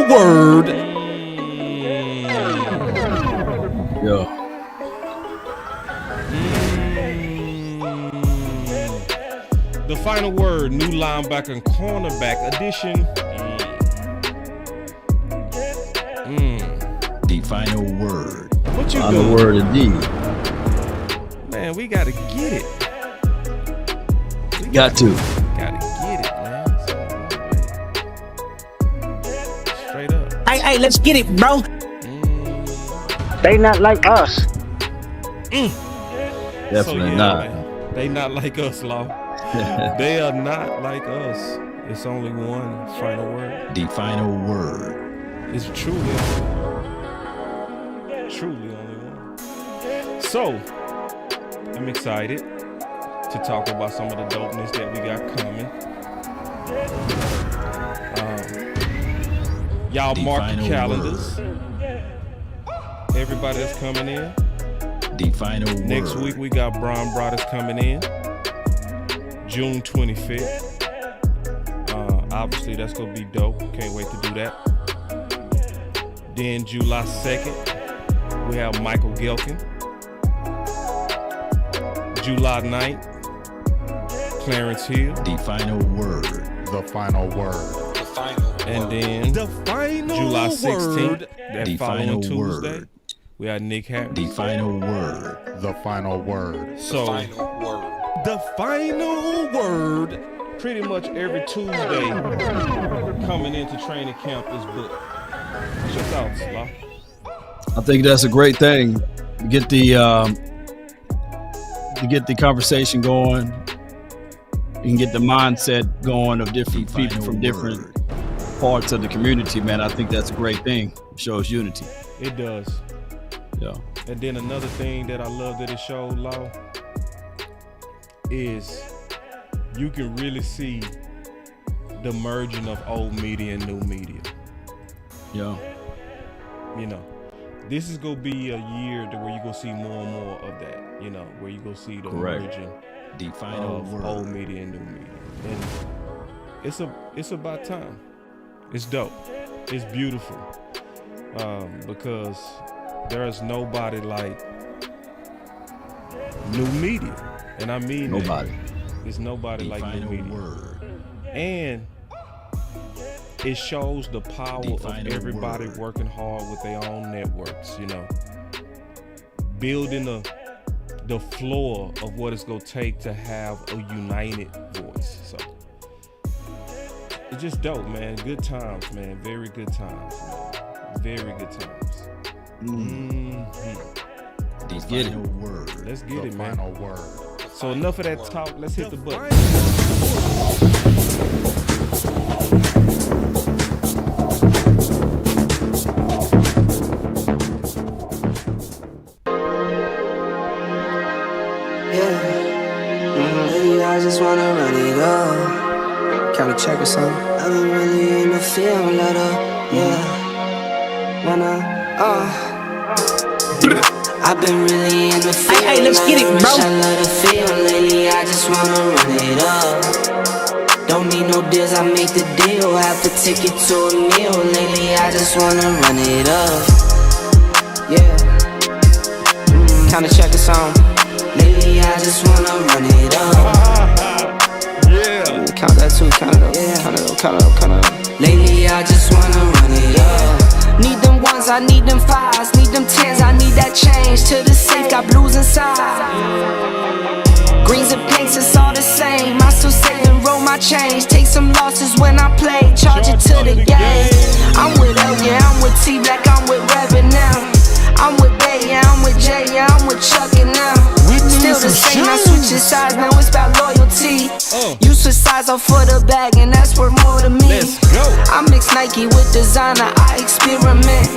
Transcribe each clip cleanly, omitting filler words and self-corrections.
word. Yo. The final word, new linebacker and cornerback addition. The final word. What you Final doing? word indeed. Man, we gotta get it. Got to. Gotta get it, man. Straight up. Hey, let's get it, bro. They not like us. Definitely not. Man, they not like us, Law. They are not like us. It's only one final word. The final word. It's truly only one. So, I'm excited to talk about some of the dopeness that we got coming. Y'all The mark your final calendars. Everybody that's coming in. The final word. Next week we got Bryan Broaddus coming in. June 25th. Obviously that's gonna be dope. Can't wait to do that. Then July 2nd, we have Michael Gelkin. July 9th, Clarence Hill. The final word. The final word. The final And word. then the final July 16th, that The following final Tuesday, word. we have Nick Harris. The final word. The final word. So The final word. the final word, pretty much every Tuesday coming into training camp is booked. What's your thoughts, Law? I think that's a great thing. Get the conversation going. You can get the mindset going of different The people final from different word. parts of the community, man. I think that's a great thing. It shows unity. It does. Yeah. And then another thing that I love that it showed, Law, is you can really see the merging of old media and new media. Yeah. You know, this is gonna be a year to where you gonna see more and more of that. You know, where you gonna see the Correct. merging The final of word. old media and new media. And it's about time. It's dope. It's beautiful. Because there is nobody like new media. And I mean that. Nobody. There's nobody The like new final media. word. And it shows the power The of final everybody word. working hard with their own networks, you know. Building the floor of what it's gonna take to have a united voice. So it's just dope, man. Good times, man. Very good times, man. Very good times. The get it. final word. Let's get The it, man. final word. So enough of that talk. Let's hit the button. I just wanna run it up. Can we check or something? I've been really in the field, let up, I've been really in the field. Hey, let's get it, bro. I love the feel lately, I just wanna run it up. Don't need no deals, I make the deal. Have to take it to a meal lately, I just wanna run it up. Kinda check a song. Lately, I just wanna run it up. Count that too, count it up, count it up. Lately, I just wanna run it up. Need them ones, I need them fives, need them tens, I need that change. To the safe, got blues inside. Greens and pinks, it's all the same. I still save and roll my change. Take some losses when I play, charge it to the game. I'm with L, yeah, I'm with T Black, I'm with Reverend now. I'm with Bay, yeah, I'm with Jay, yeah, I'm with Chuck and now. Still the same, I switching sides, now it's about loyalty. You switch sides off for the bag, and that's worth more to me. Let's go. I mix Nike with designer, I experiment.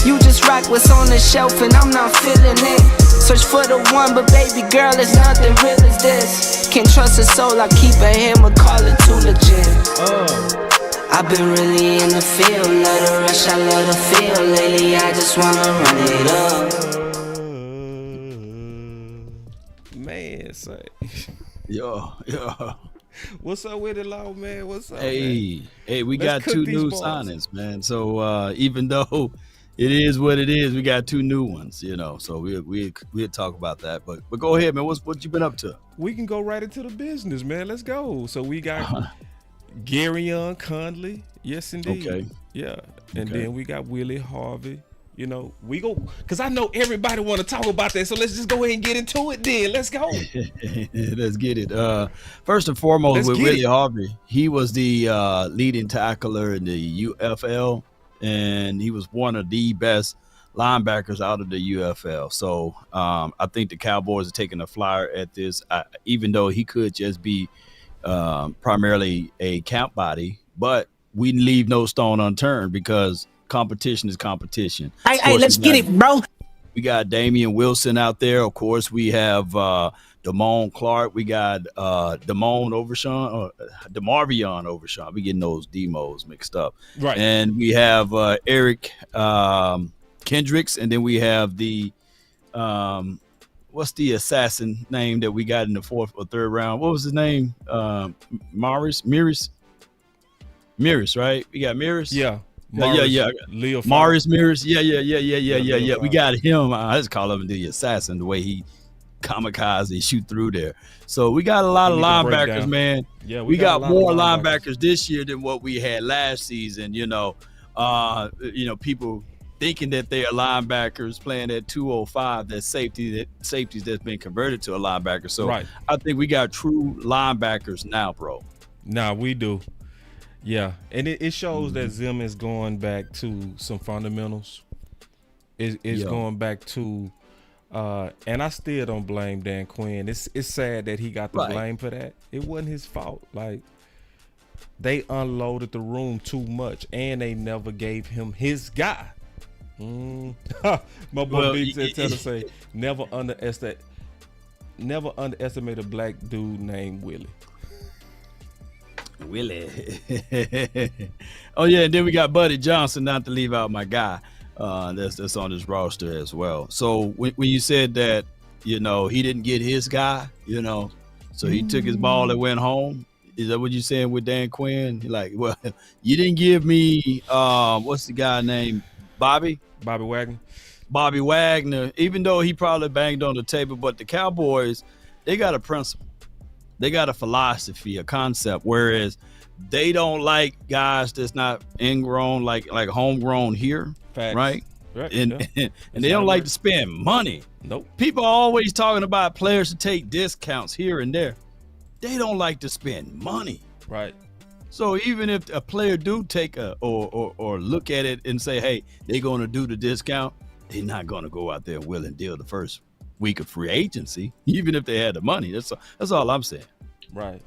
You just rock what's on the shelf, and I'm not feeling it. Search for the one, but baby girl, it's nothing real as this. Can't trust a soul, I keep a hammer, call it too legit. I've been really in the field, love the rush, I love the feel. Lately, I just wanna run it up. Man, say. Yeah. What's up with it, Law, man? What's up, man? Hey, we Let's got cook 2 these new balls. signings, man. So even though it is what it is, we got 2 new ones, you know. So we'll talk about that. But go ahead, man. What you been up to? We can go right into the business, man. Let's go. So we got Garyon Conley. Yes, indeed. Okay. Yeah. And Okay. then we got Willie Harvey. You know, we go because I know everybody want to talk about that. So let's just go ahead and get into it then. Let's go. Let's get it. First and foremost, Let's with get Willie it. Harvey, he was the leading tackler in the UFL, and he was one of the best linebackers out of the UFL. So I think the Cowboys are taking a flyer at this, even though he could just be primarily a camp body, but we leave no stone unturned because competition is competition. Of Hey, course, let's we get got- it, bro. We got Damian Wilson out there. Of course, we have Damone Clark. We got Demarvion Overshawn. We getting those demos mixed up. Right. And we have Eric Kendricks, and then we have the what's the assassin name that we got in the 4th or 3rd round? What was his name? Miris, right? We got Miris. Yeah. Yeah. Leo Maurice Miris. Yeah. Leo We got him. I just call him the assassin, the way he kamikaze shoot through there. So we got a lot of We can break linebackers, down. man. Yeah, We a got lot of more linebackers this year than what we had last season. People thinking that they are linebackers playing at 205, that safeties that's been converted to a linebacker. So Right. I think we got true linebackers now, bro. Nah, we do. Yeah, and it shows that Zimmer is going back to some fundamentals. It's Yeah. going back to, and I still don't blame Dan Quinn. It's sad that he got the Right. blame for that. It wasn't his fault. Like, they unloaded the room too much, and they never gave him his guy. My boy Well, Big said, tell us say, never underestimate a black dude named Willie. Willie. Oh yeah, and then we got Buddy Johnson, not to leave out my guy. That's on his roster as well. So when you said that, he didn't get his guy, so he took his ball and went home. Is that what you saying with Dan Quinn? Like, well, you didn't give me what's the guy named Bobby Wagner. Bobby Wagner, even though he probably banged on the table, but the Cowboys, they got a principle. They got a philosophy, a concept, whereas they don't like guys that's not ingrown, like homegrown here, Facts. right? And yeah. and they don't like to spend money. Nope. People are always talking about players to take discounts here and there. They don't like to spend money. Right. So even if a player do take or look at it and say, hey, they're going to do the discount, they're not going to go out there and will and deal the first week of free agency, even if they had the money. That's all I'm saying. Right.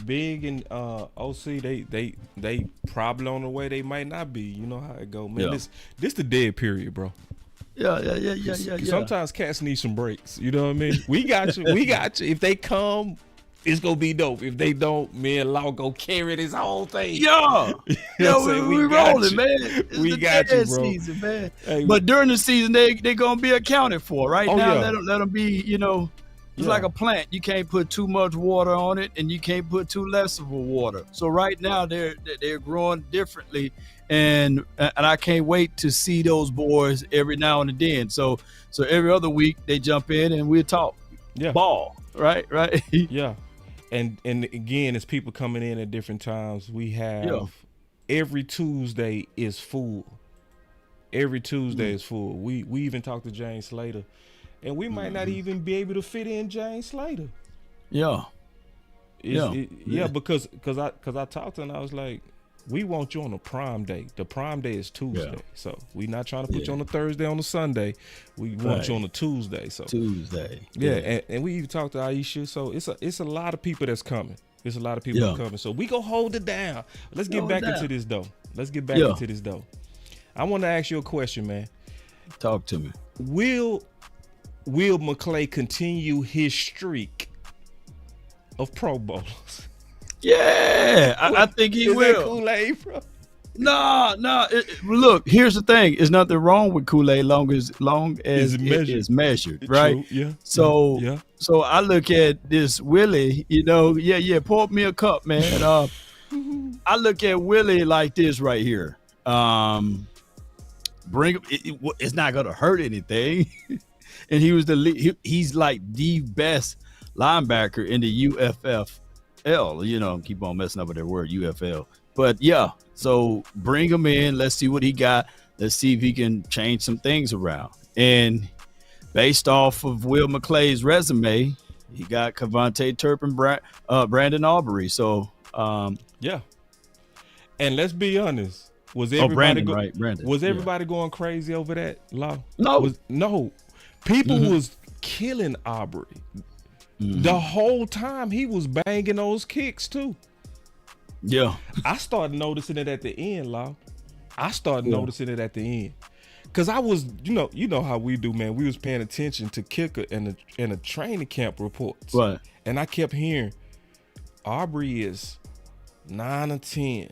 Big and OC, they probably on the way they might not be. You know how it go, man. Yeah. This the dead period, bro. Yeah. Sometimes cats need some breaks. You know what I mean? We got you. If they come, it's gonna be dope. If they don't, me and Law go carry this whole thing. Yeah, You know what I'm saying? we got rolling, you. man. It's We the got you, dead bro. season, man. Hey, But during the season, they gonna be accounted for. Right Oh, now, yeah. let them be. It's Yeah. like a plant. You can't put too much water on it, and you can't put too less of a water. So right now, they're growing differently, and I can't wait to see those boys every now and then. So every other week they jump in and we'll talk Yeah. ball. Right. Yeah. And again, as people coming in at different times, we have every Tuesday is full. Every Tuesday is full. We even talked to James Slater, and we might not even be able to fit in James Slater. Yeah. Because I talked to him, and I was like, we want you on a prime day. The prime day is Tuesday. Yeah. So we're not trying to put you on a Thursday, on a Sunday. We want you on a Tuesday. So Tuesday. yeah. And we even talked to Aisha. So it's a lot of people that's coming. There's a lot of people that's coming. So we gonna hold it down. Let's get back into this though. I want to ask you a question, man. Talk to me. Will McClay continue his streak of Pro Bowlers? Yeah, I think he Is will. that Kool-Aid, bro? No. Look, here's the thing: there's nothing wrong with Kool-Aid, long as It's it measured. is measured, right? True, yeah. So, yeah. so I look at this Willie. Pour me a cup, man. I look at Willie like this right here. Bring him. It's not gonna hurt anything. And he was he's like the best linebacker in the UFL. Keep on messing up with that word UFL. But yeah, so bring him in. Let's see what he got. Let's see if he can change some things around. And based off of Will McClay's resume, he got Cavante Turpin, Brandon Aubrey. So yeah. And let's be honest. Was everybody Brandon. Was everybody going crazy over that law? No. People was killing Aubrey. The whole time he was banging those kicks too. Yeah. I started noticing it at the end, Law. Noticing it at the end. Cause I was, you know how we do, man. We was paying attention to kicker and the training camp reports. Right. And I kept hearing Aubrey is 9 or 10.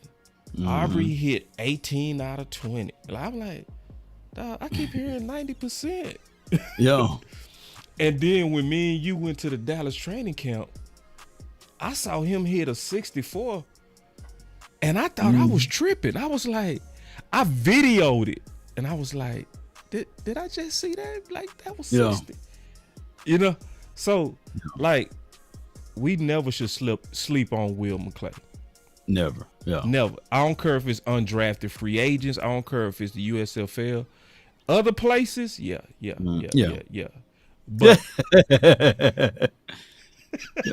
Aubrey hit 18 out of 20. I'm like, dog, I keep hearing 90%. Yeah. And then when me and you went to the Dallas training camp, I saw him hit a 64. And I thought I was tripping. I was like, I videoed it. And I was like, did I just see that? Like, that was 60. So, like, we never should sleep on Will McClay. Never. Yeah. Never. I don't care if it's undrafted free agents. I don't care if it's the USFL. Other places, yeah. But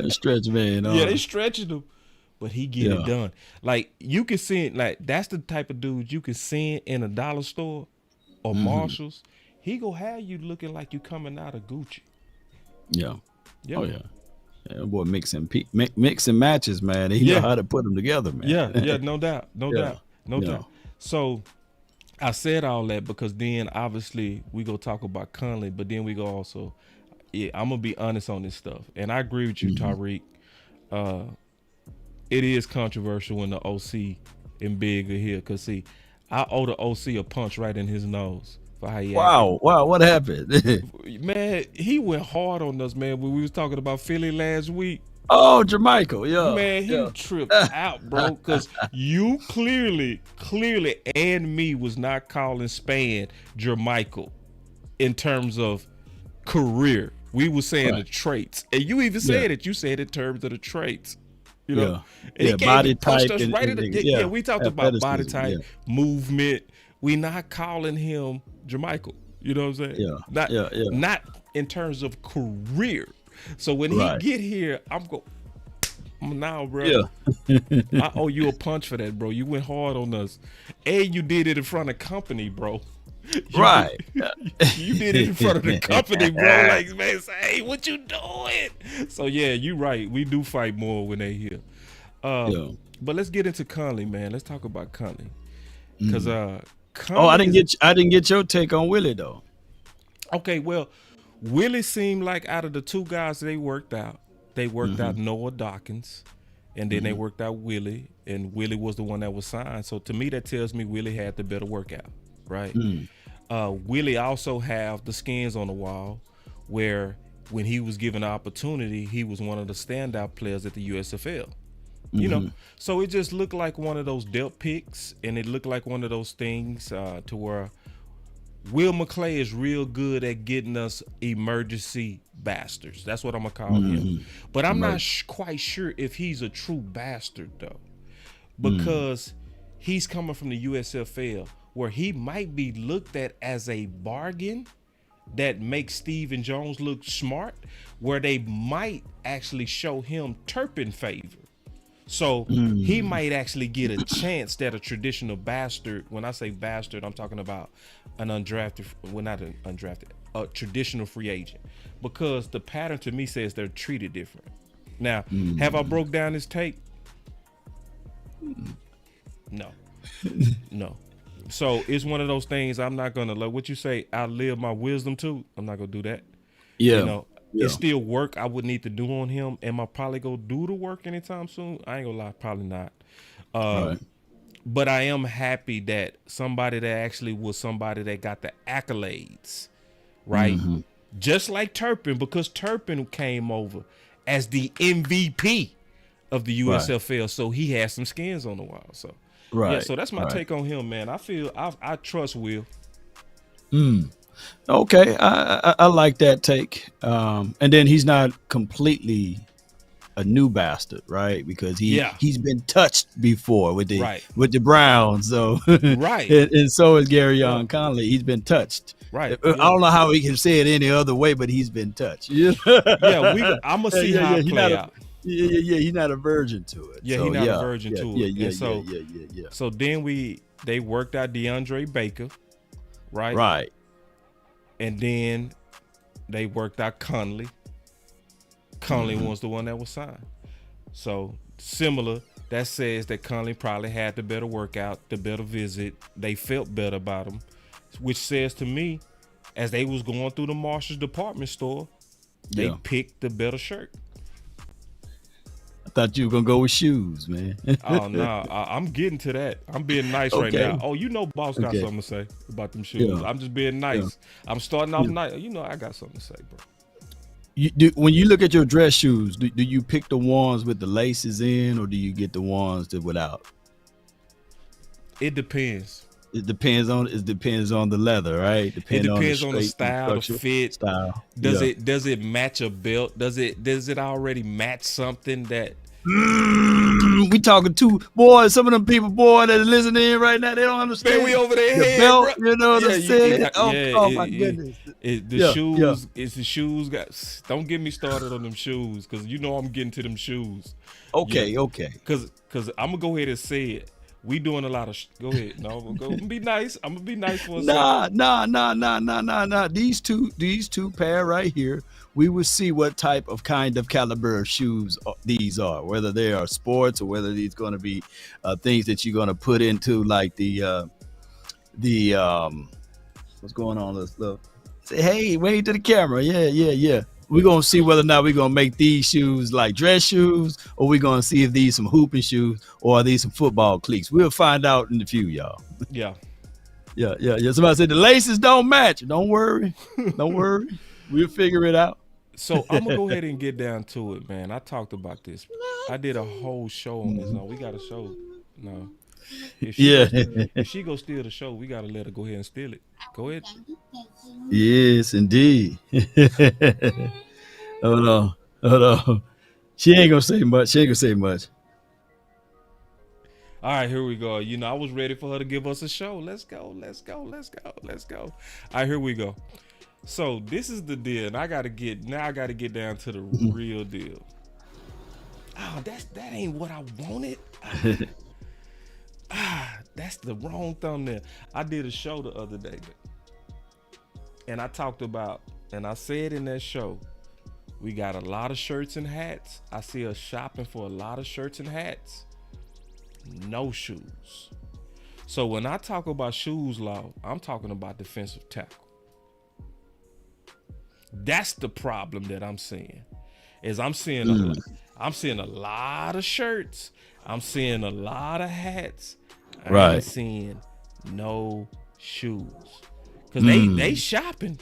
stretch man. Yeah, they stretching him, but he get it done. Like, you can see it. Like, that's the type of dude you can see in a dollar store or Marshalls. He go have you looking like you coming out of Gucci. Yeah. Oh yeah. Yeah, boy, mix and matches, man. He know how to put them together, man. Yeah, no doubt. No doubt. So I said all that because then obviously we go talk about Conley, but then we go also, I'm gonna be honest on this stuff. And I agree with you, Tariq. It is controversial when the OC and Big are here, because see, I owe the OC a punch right in his nose. Wow, what happened? Man, he went hard on us, man, when we was talking about Philly last week. Oh, Jermichael, yeah. Man, he tripped out, bro, because you clearly, and me was not calling Span Jermichael in terms of career. We were saying the traits. And you even said it. You said in terms of the traits. You know? And he body type. Us right we talked about body type, movement. We not calling him Jermichael. You know what I'm saying? Not in terms of career. So when he get here, I'm now, bro. Yeah. I owe you a punch for that, bro. You went hard on us. And you did it in front of company, bro. You did it in front of the company, bro. Like, man, say, hey, what you doing? So yeah, you right. We do fight more when they here. But let's get into Conley, man. Let's talk about Conley. Because I didn't get your take on Willie though. Okay, well, Willie seemed like out of the two guys they worked out Noah Dawkins, and then they worked out Willie, and Willie was the one that was signed. So to me, that tells me Willie had the better workout, right? Willie also have the skins on the wall, where when he was given the opportunity, he was one of the standout players at the USFL. You know, so it just looked like one of those dealt picks, and it looked like one of those things to where Will McClay is real good at getting us emergency bastards. That's what I'm gonna call him. But I'm not quite sure if he's a true bastard though, because he's coming from the USFL, where he might be looked at as a bargain that makes Stephen Jones look smart, where they might actually show him Turpin favor. So he might actually get a chance that a traditional bastard, when I say bastard, I'm talking about an undrafted, well, not an undrafted, a traditional free agent, because the pattern to me says they're treated different. Now, have I broke down this tape? No. So it's one of those things I'm not gonna, like what you say, I live my wisdom too. I'm not gonna do that. You know, it's still work I would need to do on him. Am I probably gonna do the work anytime soon? I ain't gonna lie, probably not. But I am happy that somebody that actually was somebody that got the accolades, right? Mm-hmm. Just like Turpin, because Turpin came over as the MVP of the USFL, so he has some skins on the wall. So yeah, so that's my take on him, man. I feel I trust Will. Okay, I like that take. And then he's not completely a new bastard, right? Because he's been touched before with the Browns. So and so is Garyon Conley. He's been touched. Right. I don't know how we can say it any other way, but he's been touched. I'm gonna see how it play out. He's not a virgin to it. Yeah, so, he's not a virgin to it. Yeah, So then they worked out DeAndre Baker, right? Right. And then they worked out Conley. Conley was the one that was signed. So similar, that says that Conley probably had the better workout, the better visit. They felt better about him, which says to me, as they was going through the Marshall's department store, they picked the better shirt. I thought you were gonna go with shoes, man. Oh no, I'm getting to that. I'm being nice right now. Oh, Boss got something to say about them shoes. Yeah. I'm just being nice. I'm starting off nice. I got something to say, bro. When you look at your dress shoes, do you pick the ones with the laces in, or do you get the ones that without? It depends. It depends on the leather, right? It depends on the style, the fit. Style. Does it match a belt? Does it already match something that? We talking to boys. Some of them people, that are listening in right now, they don't understand. Man, we over their head, belt, bro. You know what I'm saying? Oh my goodness. Shoes. It's the shoes. Don't get me started on them shoes, because I'm getting to them shoes. Okay. Because I'm gonna go ahead and say it. We doing a lot of. Go ahead. No, go. Be nice. I'm gonna be nice for a second. Nah. These two pair right here. We will see what type of kind of caliber of shoes these are. Whether they are sports or whether these going to be things that you're going to put into like the what's going on? Let's look. Say hey, wave to the camera. Yeah. We're going to see whether or not we're going to make these shoes like dress shoes, or we're going to see if these some hooping shoes, or are these some football cleats. We'll find out in a few, y'all. Yeah. Somebody said the laces don't match. Don't worry. We'll figure it out. So I'm going to go ahead and get down to it, man. I talked about this. I did a whole show on this. No, we got a show. No. If she go steal the show, we got to let her go ahead and steal it. Go ahead. Yes, indeed. Hold on. She ain't gonna say much. All right, here we go. I was ready for her to give us a show. Let's go. All right, here we go. So this is the deal, and I gotta get down to the real deal. Oh, that ain't what I wanted. That's the wrong thumbnail. I did a show the other day, and I talked about, and I said in that show, we got a lot of shirts and hats. I see us shopping for a lot of shirts and hats. No shoes. So when I talk about shoes law, I'm talking about defensive tackle. That's the problem that I'm seeing. I'm seeing a lot of shirts. I'm seeing a lot of hats. I ain't seeing no shoes. Cause they shopping.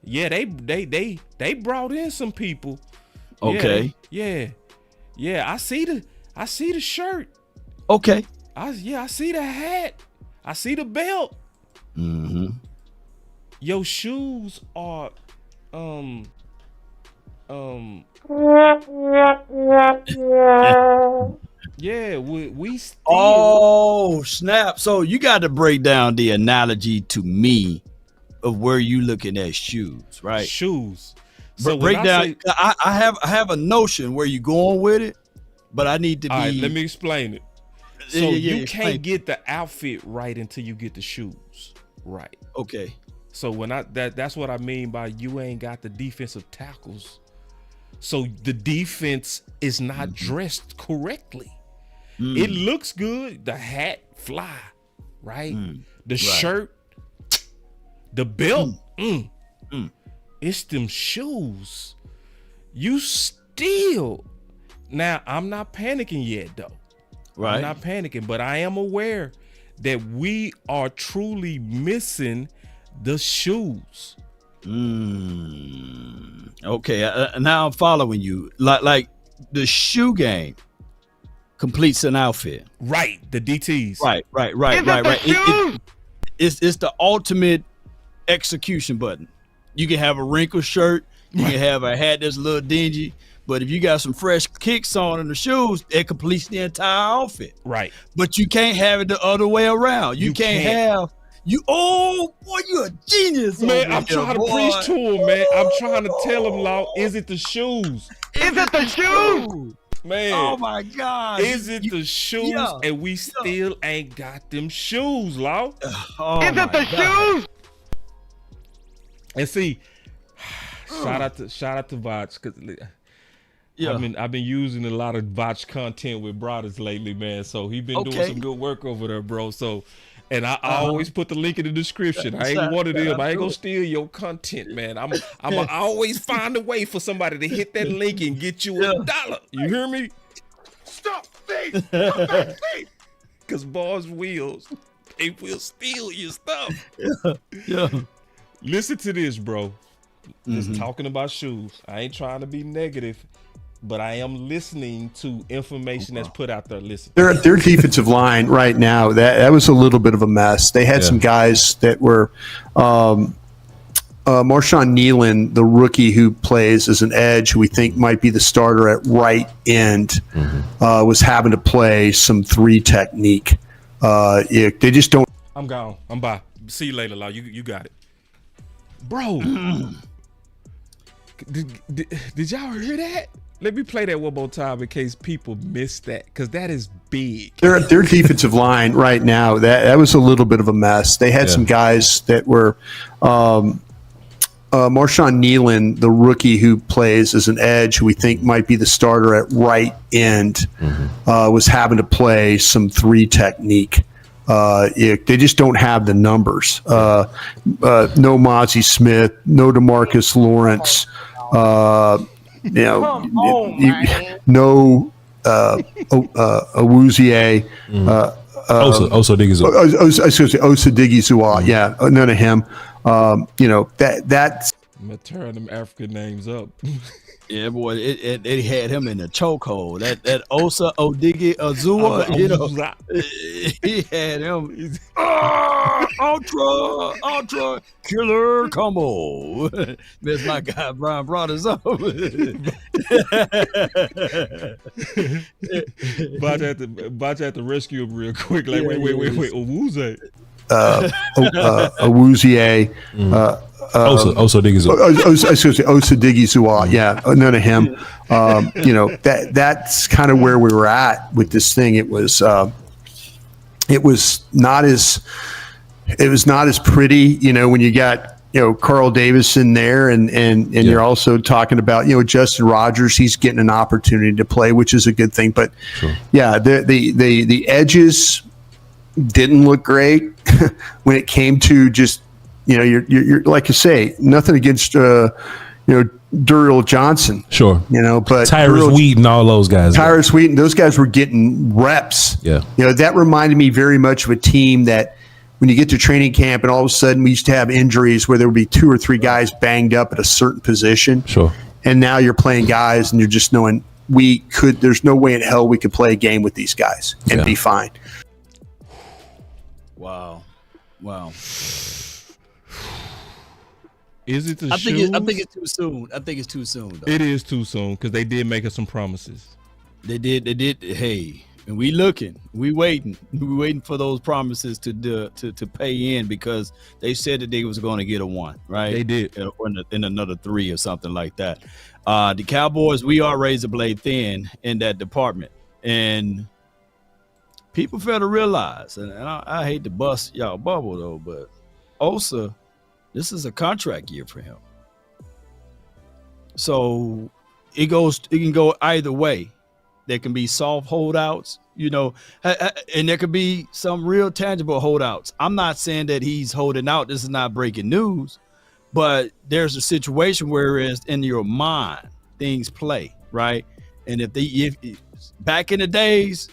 Yeah, they brought in some people. Okay. Yeah. I see the shirt. Okay. I see the hat. I see the belt. Mm-hmm. Your shoes are yeah, we still. Oh, snap. So you got to break down the analogy to me of where you looking at shoes, right? Shoes. So break down. I have a notion where you going with it, but I need to be. All right, let me explain it. So you can't get the outfit right until you get the shoes right. Okay. So that's what I mean by you ain't got the defensive tackles. So the defense is not dressed correctly. It looks good. The hat fly, right? The shirt, the belt, it's them shoes. You still. Now, I'm not panicking yet, though. Right. I'm not panicking, but I am aware that we are truly missing the shoes. Okay, now I'm following you. Like the shoe game completes an outfit. Right, the DTs. Right. It's the ultimate execution button. You can have a wrinkled shirt, you can have a hat that's a little dingy, but if you got some fresh kicks on in the shoes, it completes the entire outfit. Right. But you can't have it the other way around. You can't have you. Oh boy, you're a genius, man. I'm trying to preach to him, man. I'm trying to tell him, Law. Is it the shoes? Is it the shoes? Man, oh my God! Is it the shoes? Yeah, and we still ain't got them shoes, Law. Oh, is it the shoes? And see, shout out to Voch, because I've been using a lot of Voch content with Broaddus lately, man. So he been doing some good work over there, bro. So, and I always put the link in the description. I ain't one of them. I ain't gonna steal your content, man. I'm always find a way for somebody to hit that link and get you $1. You hear me? Stop thief! Because boss wheels, they will steal your stuff. Yeah. Listen to this, bro. Just talking about shoes. I ain't trying to be negative, but I am listening to information that's put out there. Listen, their defensive line right now, that was a little bit of a mess. They had some guys that were Marshawn Nealon, the rookie who plays as an edge, who we think might be the starter at right end, was having to play some 3 technique. They just don't. I'm gone. I'm bye. See you later, Law. You got it. Bro, did y'all hear that? Let me play that one more time in case people missed that, because that is big. Their defensive line right now, that was a little bit of a mess. They had some guys that were Marshawn Nealon, the rookie who plays as an edge, who we think might be the starter at right end, was having to play some 3 technique. They just don't have the numbers. No Mozzie Smith, no DeMarcus Lawrence, no Awuzie. Osadigizua. Yeah, none of him. That's. I'm gonna turn them African names up. Yeah, boy, it had him in the chokehold. That Osa Odigi Azua, he had him. Ultra killer combo. That's my guy Bryan Broaddus up. Voch had to rescue him real quick. Like, wait, Awuzie. Awuzie. Osadigizua. Yeah, none of him. That's kind of where we were at with this thing. It was not as pretty, when you got Carl Davis in there, and you're also talking about Justin Rogers. He's getting an opportunity to play, which is a good thing. But the edges didn't look great when it came to just. You're like you say, nothing against Duriel Johnson. Sure. But Tyrus Wheaton, all those guys. Tyrus Wheaton, those guys were getting reps. Yeah. That reminded me very much of a team that when you get to training camp and all of a sudden we used to have injuries where there would be 2 or 3 guys banged up at a certain position. Sure. And now you're playing guys and you're just knowing there's no way in hell we could play a game with these guys and be fine. Wow. Is it the shoes? I think it's too soon. Though. It is too soon because they did make us some promises. They did. Hey, and we looking, we waiting for those promises to pay in, because they said that they was going to get a 1, right? They did, in another 3 or something like that. The Cowboys, we are razor blade thin in that department, and people fail to realize, and I hate to bust y'all bubble though, but Osa. This is a contract year for him. So it can go either way. There can be soft holdouts, and there could be some real tangible holdouts. I'm not saying that he's holding out. This is not breaking news, but there's a situation where in your mind, things play, right? And if back in the days,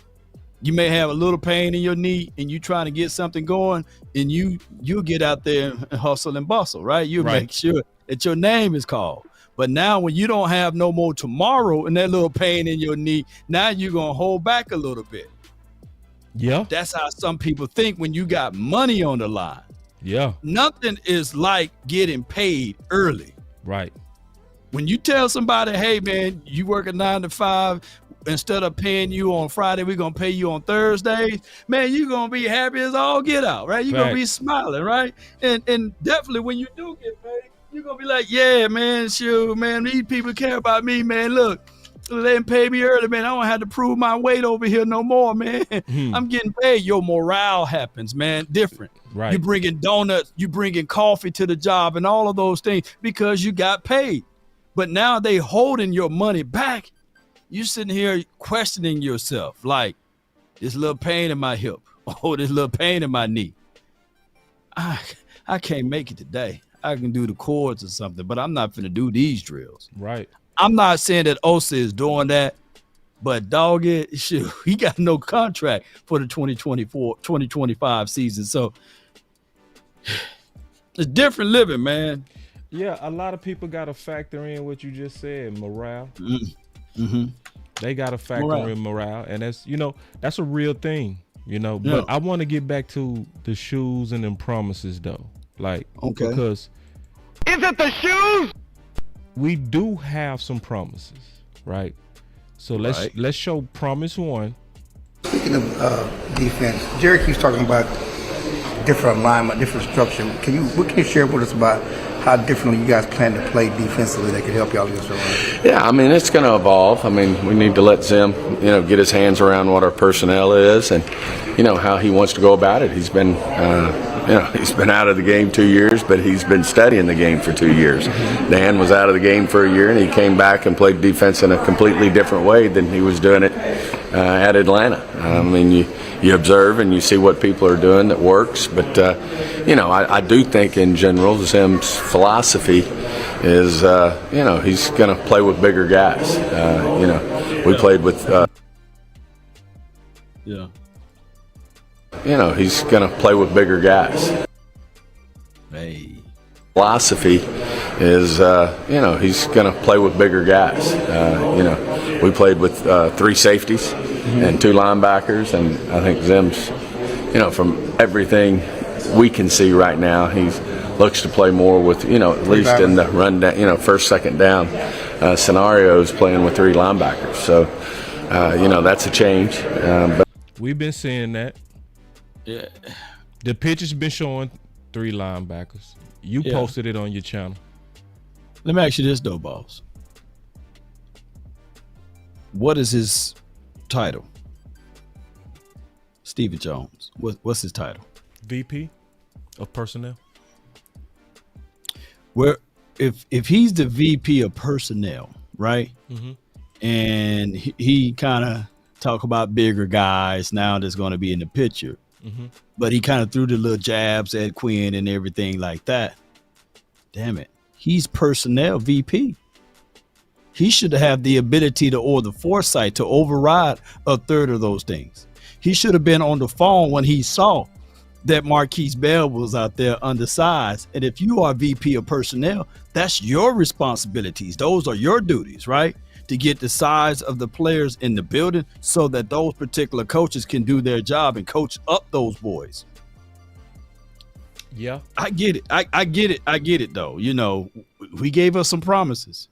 You may have a little pain in your knee and you trying to get something going, and you'll get out there and hustle and bustle, right? You make sure that your name is called. But now when you don't have no more tomorrow and that little pain in your knee, now you're going to hold back a little bit. Yeah. That's how some people think when you got money on the line. Yeah. Nothing is like getting paid early. Right. When you tell somebody, hey, man, you work a 9 to 5, instead of paying you on Friday, we're going to pay you on Thursdays, man, you're going to be happy as all get out, right? You're going to be smiling, right? And definitely when you do get paid, you're going to be like, yeah, man, sure, man, these people care about me, man. Look, they didn't pay me early, man. I don't have to prove my weight over here no more, man. I'm getting paid. Your morale happens, man, different. Right. You bringing donuts, you bringing coffee to the job and all of those things because you got paid. But now they holding your money back. You sitting here questioning yourself, like, this little pain in my hip. Oh, this little pain in my knee. I can't make it today. I can do the chords or something, but I'm not finna do these drills. Right. I'm not saying that Osa is doing that, but dog it, shoot, he got no contract for the 2024-2025 season. So it's different living, man. Yeah, a lot of people got to factor in what you just said, morale. Mm-hmm. They got to factor in morale, and that's a real thing, But I want to get back to the shoes and them promises, though. Because Is it the shoes? we do have some promises, right? So let's show promise 1. Speaking of defense, Jerry keeps talking about different alignment, different structure. What can you share with us about how differently you guys plan to play defensively that could help y'all against the run? Yeah, I mean, it's going to evolve. I mean, we need to let Zim, get his hands around what our personnel is and, how he wants to go about it. He's been, he's been out of the game 2 years, but he's been studying the game for 2 years. Dan was out of the game for a year, and he came back and played defense in a completely different way than he was doing it at Atlanta. I mean, you observe and you see what people are doing that works, but I do think in general Zim's philosophy is he's going to play with bigger guys. We played with he's going to play with bigger guys. Hey. Philosophy is he's going to play with bigger guys. We played with 3 safeties and 2 linebackers, and I think Zim's, from everything we can see right now, he looks to play more with, at least in the run down, first, second down scenarios, playing with 3 linebackers. So, that's a change. But we've been seeing that. Yeah. The picture's been showing 3 linebackers. You posted it on your channel. Let me ask you this, though, boss. What is his title? Stephen Jones. What's his title? VP of personnel. Where if he's the VP of personnel, right? Mm-hmm. And he kind of talk about bigger guys now that's going to be in the picture. Mm-hmm. But he kind of threw the little jabs at Quinn and everything like that. Damn it. He's personnel VP. He should have the ability or the foresight to override a third of those things. He should have been on the phone when he saw that Marquise Bell was out there undersized. And if you are VP of personnel, that's your responsibilities. Those are your duties, right? To get the size of the players in the building so that those particular coaches can do their job and coach up those boys. Yeah, I get it. I get it. I get it, though. We gave us some promises.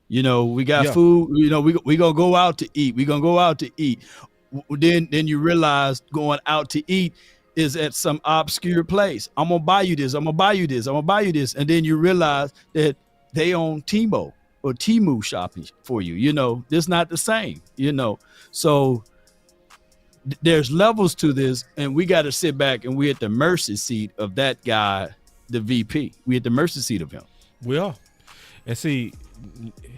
We got food. We gonna go out to eat. We gonna go out to eat. Then you realize going out to eat is at some obscure place. I'm gonna buy you this. I'm gonna buy you this. I'm gonna buy you this. And then you realize that they own Timo or Temu shopping for you. It's not the same. So there's levels to this, and we got to sit back and we're at the mercy seat of that guy, the VP. We at the mercy seat of him. We are. And see,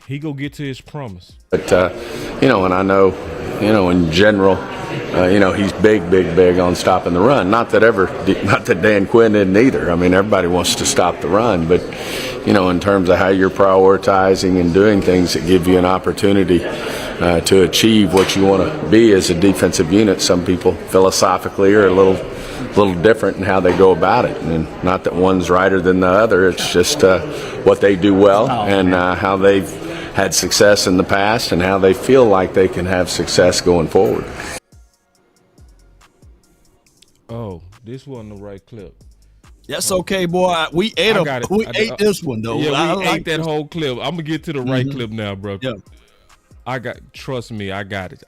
he go get to his promise. But, and I know, in general, he's big on stopping the run. Not that Dan Quinn isn't either. I mean, everybody wants to stop the run, but, in terms of how you're prioritizing and doing things that give you an opportunity to achieve what you want to be as a defensive unit, some people philosophically are a little different in how they go about it. And not that one's righter than the other. It's just what they do well and how they've had success in the past and how they feel like they can have success going forward. Oh, this wasn't the right clip. That's okay, boy. We ate this one though. Yeah, we ate that whole clip. I'm gonna get to the right clip now, bro. Yeah. Trust me, I got it.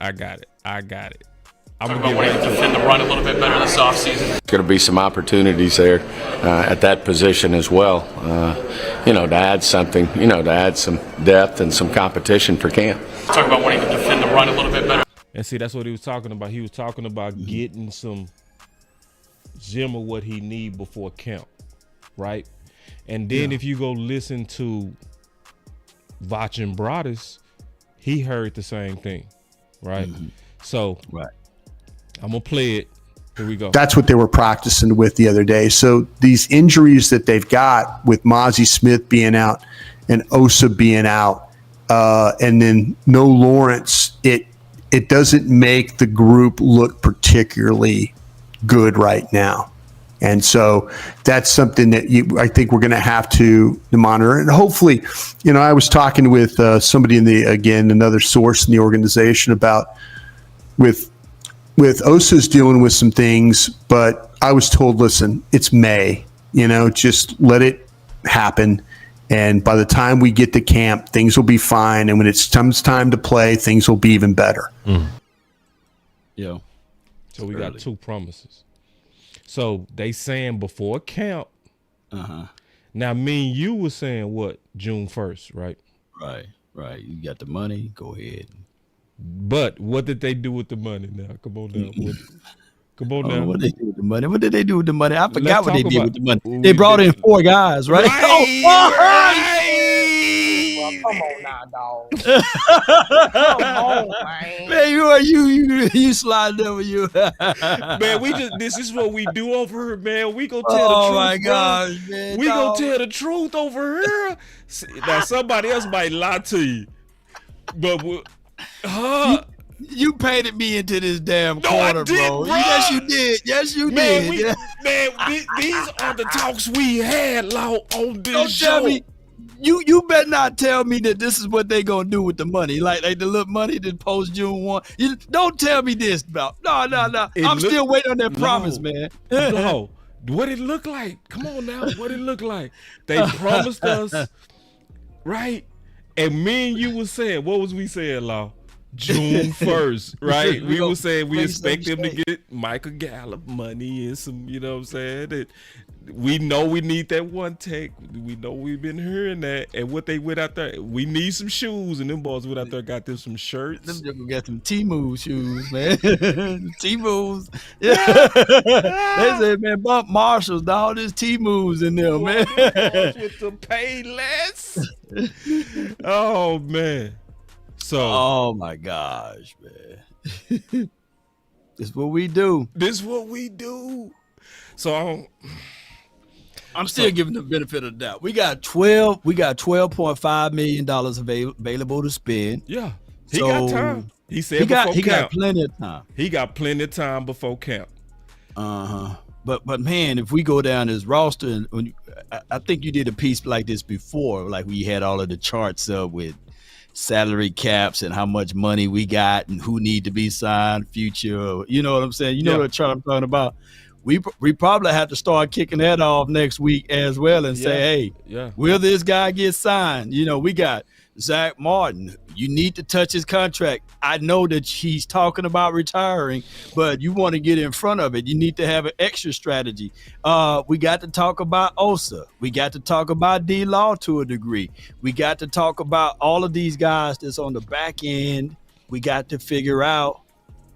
I'm Talk about wanting to defend the run a little bit better this offseason. There's going to be some opportunities there at that position as well, to add something, to add some depth and some competition for camp. Talk about wanting to defend the run a little bit better. And see, that's what he was talking about. He was talking about getting some Zimmer what he need before camp, right? And then if you go listen to Voch and Broaddus, he heard the same thing, right? So I'm going to play it. Here we go. That's what they were practicing with the other day. So these injuries that they've got with Mozzie Smith being out and Osa being out, and then no Lawrence, it doesn't make the group look particularly good right now. And so that's something that I think we're going to have to monitor. And hopefully, I was talking with somebody another source in the organization about with Osa's dealing with some things, but I was told, listen, it's May, just let it happen. And by the time we get to camp, things will be fine. And when it comes time to play, things will be even better. Yeah. So we got two promises. So they saying before camp. Now, me and you were saying what? June 1st, right? Right. You got the money. Go ahead. But what did they do with the money now? Come on now. What did they do with the money? What did they do with the money? I forgot what they did with the money. They They brought in 4 guys, right? Well, come on now, dog. Come on, man. Man, you slide over you. Man, this is what we do over here, man. We gonna tell the truth. Oh my bro. gosh, man. We gonna tell the truth over here. Now somebody else might lie to you, but you painted me into this damn No, corner, I did, bro. bro. Yes, you did. Yes, you did. These are the talks we had, on this Don't show. tell me. You better not tell me that this is what they gonna do with the money, like the little money that post June 1. You don't tell me this about. No. I'm still waiting on that promise, man. No, what it look like? Come on now, what it look like? They promised us, right? And me and you was saying, what was we saying, Law? June 1st, right? We were saying we expect them to get Michael Gallup money and some, you know what I'm saying? That we know we need that one tech. We know we've been hearing that. And what they went out there, we need some shoes. And them boys went out there got them some shirts. Them got some T-Move shoes, man. T-Moves. Yeah. They said, man, bump Marshalls, all this T-Moves in there, man. With the pay less. Oh, man. So, oh my gosh, man. This is what we do. So I'm still giving the benefit of the doubt. We got $12.5 million available to spend. Yeah. He got time. He said he got plenty of time. He got plenty of time before camp. But man, if we go down this roster, and I think you did a piece like this before, like we had all of the charts up with salary caps and how much money we got and who need to be signed future. You know what I'm saying? You know what chart I'm talking about? We probably have to start kicking that off next week as well and say, hey, will this guy get signed? We got Zach Martin. You need to touch his contract. I know that he's talking about retiring, but you want to get in front of it. You need to have an extra strategy. We got to talk about Osa. We got to talk about D-Law to a degree. We got to talk about all of these guys that's on the back end. We got to figure out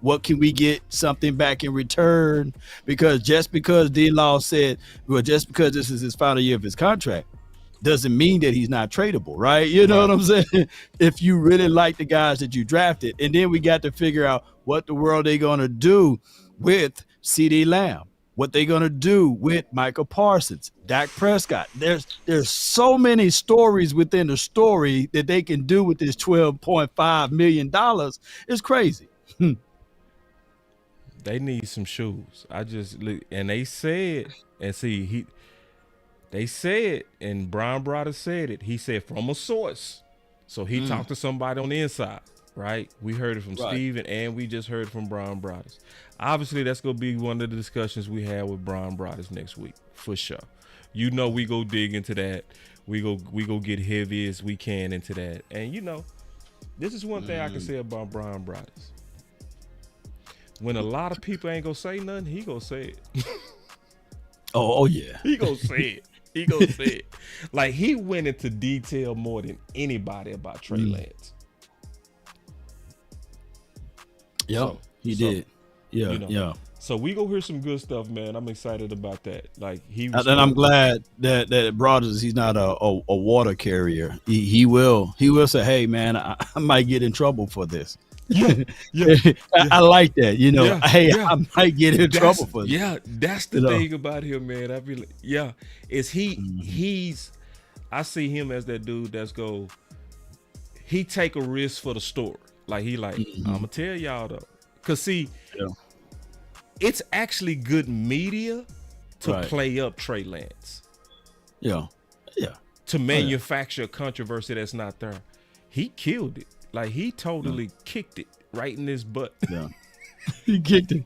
what can we get something back in return? Because just because D-Law said, well, just because this is his final year of his contract, doesn't mean that he's not tradable, right? You know what I'm saying? If you really like the guys that you drafted, and then we got to figure out what the world they're going to do with CeeDee Lamb, what they're going to do with Michael Parsons, Dak Prescott. There's so many stories within the story that they can do with this $12.5 million. It's crazy. They need some shoes. And they said, and see, they said, and Bryan Broaddus said it. He said from a source. So he talked to somebody on the inside, right? We heard it from Steven, and we just heard it from Bryan Broaddus. Obviously, that's going to be one of the discussions we have with Bryan Broaddus next week, for sure. You know, we go dig into that. We go get heavy as we can into that. And, you know, this is one thing I can say about Bryan Broaddus. When a lot of people ain't going to say nothing, he going to say it. Oh, yeah. He going to say it. He gonna say it. Like, he went into detail more than anybody about Trey Lance. Yeah, he did. Yeah, you know, yeah. So we go hear some good stuff, man. I'm excited about that. Like, and I'm glad that Broaddus, he's not a water carrier. He will say, hey man, I might get in trouble for this. I like that, you know. I might get in trouble for this. Yeah, that's the thing about him, man. I feel like, he's I see him as that dude he take a risk for the story. Like, I'm gonna tell y'all though. Cause see, it's actually good media to play up Trey Lance. Yeah. To manufacture controversy that's not there. He killed it. Like, he totally kicked it right in his butt. Yeah. He kicked it.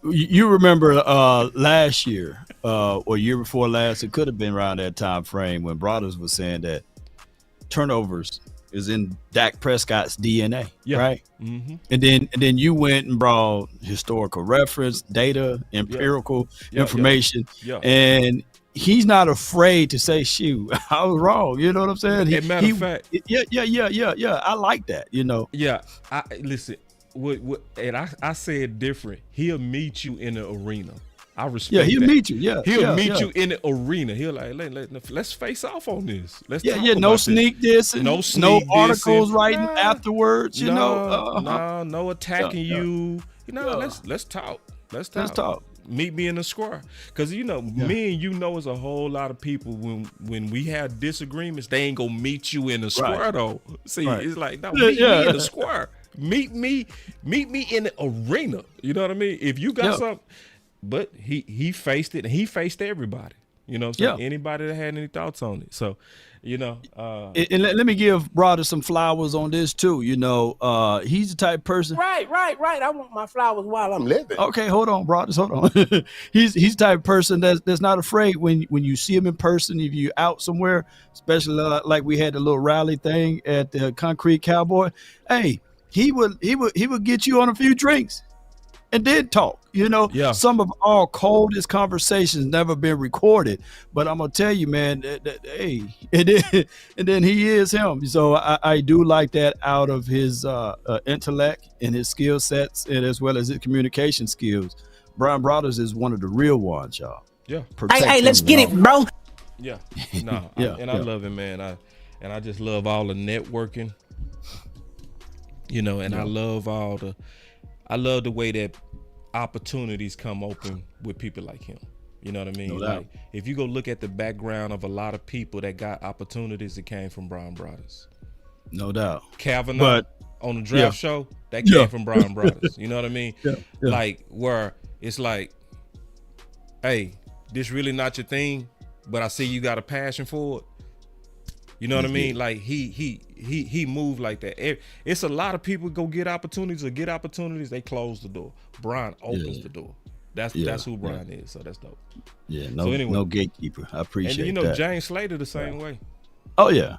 You remember last year, or year before last, it could have been around that time frame when Broaddus was saying that turnovers is in Dak Prescott's DNA, right? Mm-hmm. And then you went and brought historical reference, data, empirical information, and he's not afraid to say, shoot, I was wrong. You know what I'm saying? Matter of fact. Yeah. I like that, you know. Yeah. Listen, and I say it different. He'll meet you in the arena. I respect that. He'll meet you. He'll meet you in the arena. He'll like, let's face off on this. Let's talk about no sneak this. No articles writing afterwards, you know. No attacking you. You know, let's talk. Let's talk. Meet me in the square, because you know, me and you know, is a whole lot of people when we have disagreements, they ain't gonna meet you in the square though. See, it's like, no, meet me in the square. Meet me in the arena. You know what I mean? If you got something, but he faced it, and he faced everybody. You know, anybody that had any thoughts on it. So, you know, and let me give Broaddus some flowers on this too. You know, he's the type of person. Right. I want my flowers while I'm living. Okay, hold on, Broaddus, hold on. he's the type of person that's not afraid when you see him in person. If you out somewhere, especially like we had the little rally thing at the Concrete Cowboy, hey, he would get you on a few drinks and then talk. You know, some of our coldest conversations never been recorded, but I'm gonna tell you, man, hey, and then he is him. So I do like that out of his intellect and his skill sets, and as well as his communication skills. Bryan Broaddus is one of the real ones, y'all. Yeah. Hey, let's get it, bro. Yeah. No. I love it, man. I just love all the networking. You know, and I love the way that opportunities come open with people like him. You know what I mean? No doubt. Like, if you go look at the background of a lot of people that got opportunities, it came from Bryan Broaddus. No doubt. Kavanaugh on the draft show, that came from Bryan Broaddus. You know what I mean? Like, where it's like, hey, this really not your thing, but I see you got a passion for it. You know what I mean? Like, he moved like that. It's a lot of people go get opportunities, they close the door. Bryan opens the door. That's who Bryan is. So that's dope. Yeah, no gatekeeper. I appreciate that. And you know, James Slater the same way. Oh yeah.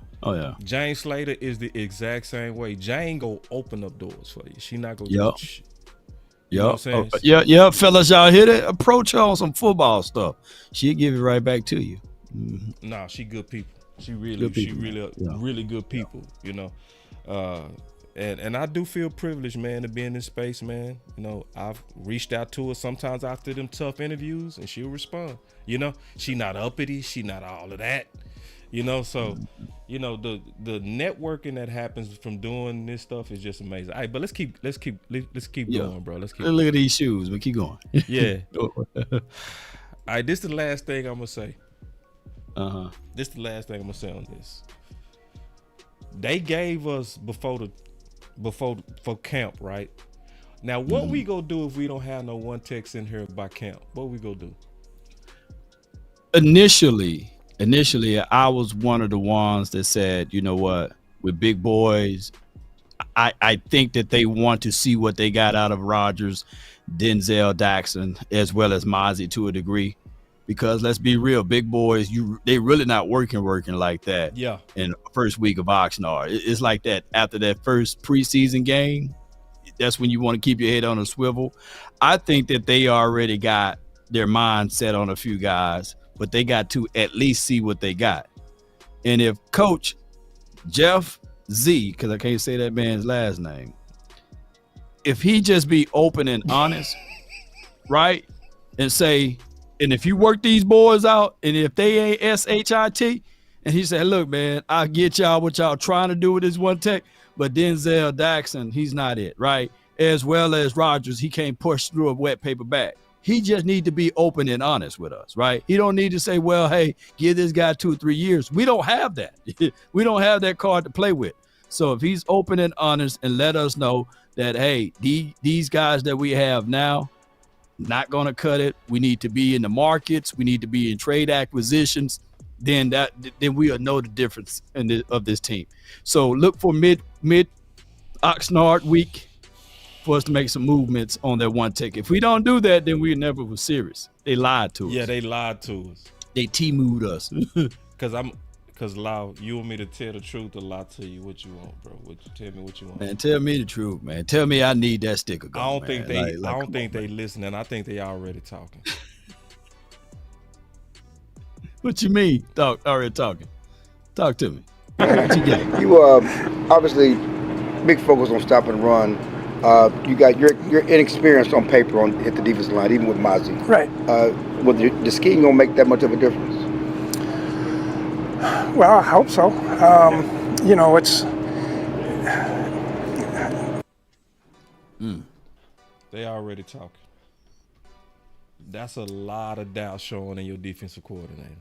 James Slater is the exact same way. Jane go open up doors for you. She not gonna do shit. You know what I'm saying? Fellas, y'all hear that? Approach her on some football stuff. She'll give it right back to you. Mm-hmm. Nah, she good people. She really good people, you know. And I do feel privileged, man, to be in this space, man. You know, I've reached out to her sometimes after them tough interviews, and she'll respond. You know, she not uppity, she not all of that. You know, so you know the networking that happens from doing this stuff is just amazing. All right, but let's keep going, bro. Let's keep. Look at these shoes, but keep going. Yeah. All right, this is the last thing I'm gonna say. This is the last thing I'm gonna say on this. They gave us before camp, right? Now, what we gonna do if we don't have no one text in here by camp? What we gonna do? Initially, I was one of the ones that said, you know what, with big boys, I think that they want to see what they got out of Rodgers, Denzel, Daxon, as well as Mozzie to a degree. Because let's be real, big boys, they really not working like that. Yeah. In the first week of Oxnard, it's like that after that first preseason game. That's when you want to keep your head on a swivel. I think that they already got their mind set on a few guys, but they got to at least see what they got. And if Coach Jeff Z, because I can't say that man's last name, if he just be open and honest, right, and say, and if you work these boys out, and if they ain't SHIT, and he said, look, man, I'll get y'all what y'all trying to do with this one tech, but Denzel Daxon, he's not it, right? As well as Rodgers, he can't push through a wet paper bag. He just need to be open and honest with us, right? He don't need to say, well, hey, give this guy 2 or 3 years. We don't have that. We don't have that card to play with. So if he's open and honest and let us know that, hey, these guys that we have now, not going to cut it. We need to be in the markets. We need to be in trade acquisitions. Then we'll know the difference of this team. So look for mid Oxnard week for us to make some movements on that one ticket. If we don't do that, then we never were serious. They lied to us. Yeah, they lied to us. They T-mooed us. Cause Lau, you want me to tell the truth or lie to you? What you want, bro? Tell me what you want. Man, tell me the truth, man. Tell me I need that sticker going. I don't think they. Like, I don't think they listening. I think they already talking. What you mean? Already talking? Talk to me. What you got? You obviously big focus on stop and run. You got you're inexperienced on paper at the defensive line, even with Mozzie. Right. Will the scheme gonna make that much of a difference? Well, I hope so. You know, it's They already talking. That's a lot of doubt showing in your defensive coordinator.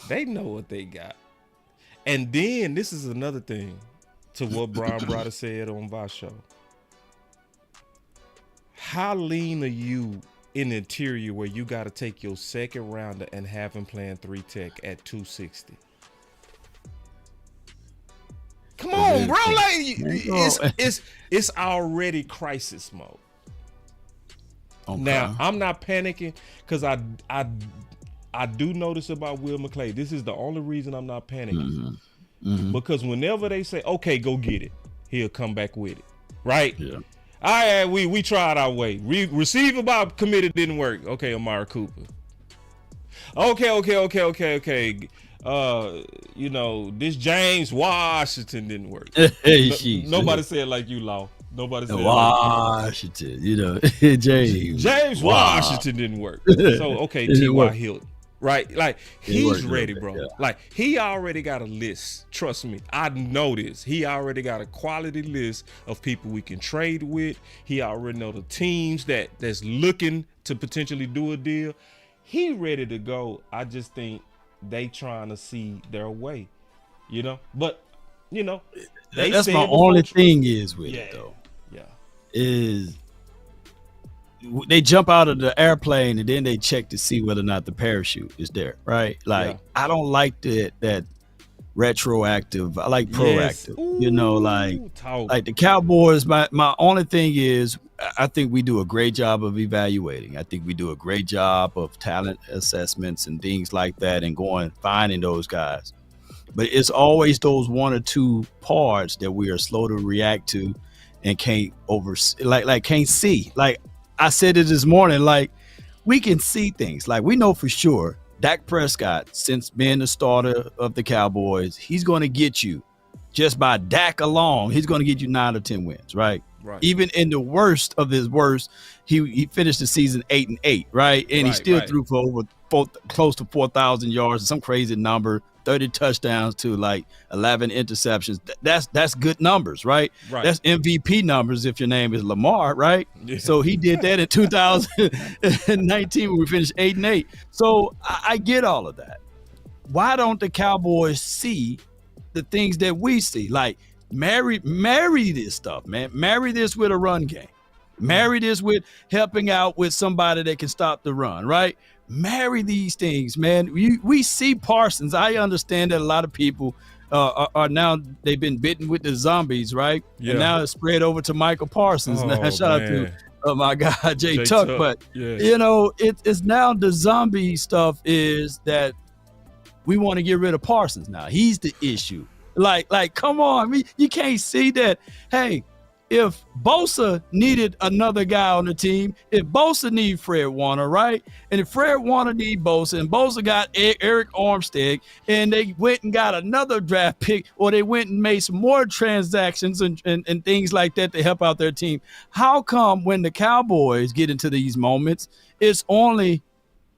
They know what they got. And then this is another thing to what Bryan Broaddus said on Voch show. How lean are you in the interior where you got to take your second rounder and have him playing 3 tech at 260? Come on, bro! Like it's already crisis mode. Okay. Now I'm not panicking because I do notice about Will McClay. This is the only reason I'm not panicking. Because whenever they say, "Okay, go get it," he'll come back with it, right? Yeah. All right, we tried our way. Receiver by committed didn't work. Okay, Amari Cooper. Okay. You know, this James Washington didn't work. Nobody said like you, Law. Nobody said Washington. Like, you know, James Washington didn't work. So okay, T.Y. Hilton. Right, like he's ready, bro. Yeah. Like he already got a list. Trust me, I know this. He already got a quality list of people we can trade with. He already know the teams that's looking to potentially do a deal. He ready to go. I just think they trying to see their way, you know. But you know, that's my only thing is with it though. Yeah, is they jump out of the airplane and then they check to see whether or not the parachute is there, right? Like I don't like that retroactive. I like proactive. Yes. Ooh, you know, like the Cowboys. My only thing is I think we do a great job of evaluating. I think we do a great job of talent assessments and things like that, and finding those guys. But it's always those 1 or 2 parts that we are slow to react to and can't can't see. Like I said it this morning, like we can see things. Like we know for sure Dak Prescott, since being the starter of the Cowboys, he's going to get you just by Dak alone. He's going to get you 9 or 10 wins, right? Right. Even in the worst of his worst, he finished the season 8-8, right? And he still threw for over close to 4,000 yards, some crazy number, 30 touchdowns to like 11 interceptions. That's good numbers, right? Right. That's MVP numbers if your name is Lamar, right? Yeah. So he did that in 2019 when we finished 8-8. So I get all of that. Why don't the Cowboys see the things that we see? Like marry this stuff, man. Marry this with a run game. Marry this with helping out with somebody that can stop the run, right? Marry these things, man. We see Parsons. I understand that a lot of people are now, they've been bitten with the zombies, right? Yeah. And now it's spread over to Michael Parsons. Now, shout out to my guy, Jay Tuck. But, you know, it's now the zombie stuff is that we want to get rid of Parsons now. He's the issue. Like, come on. You can't see that, hey, if Bosa needed another guy on the team, if Bosa need Fred Warner, right? And if Fred Warner need Bosa, and Bosa got Eric Armstead, and they went and got another draft pick, or they went and made some more transactions and things like that to help out their team, how come when the Cowboys get into these moments, it's only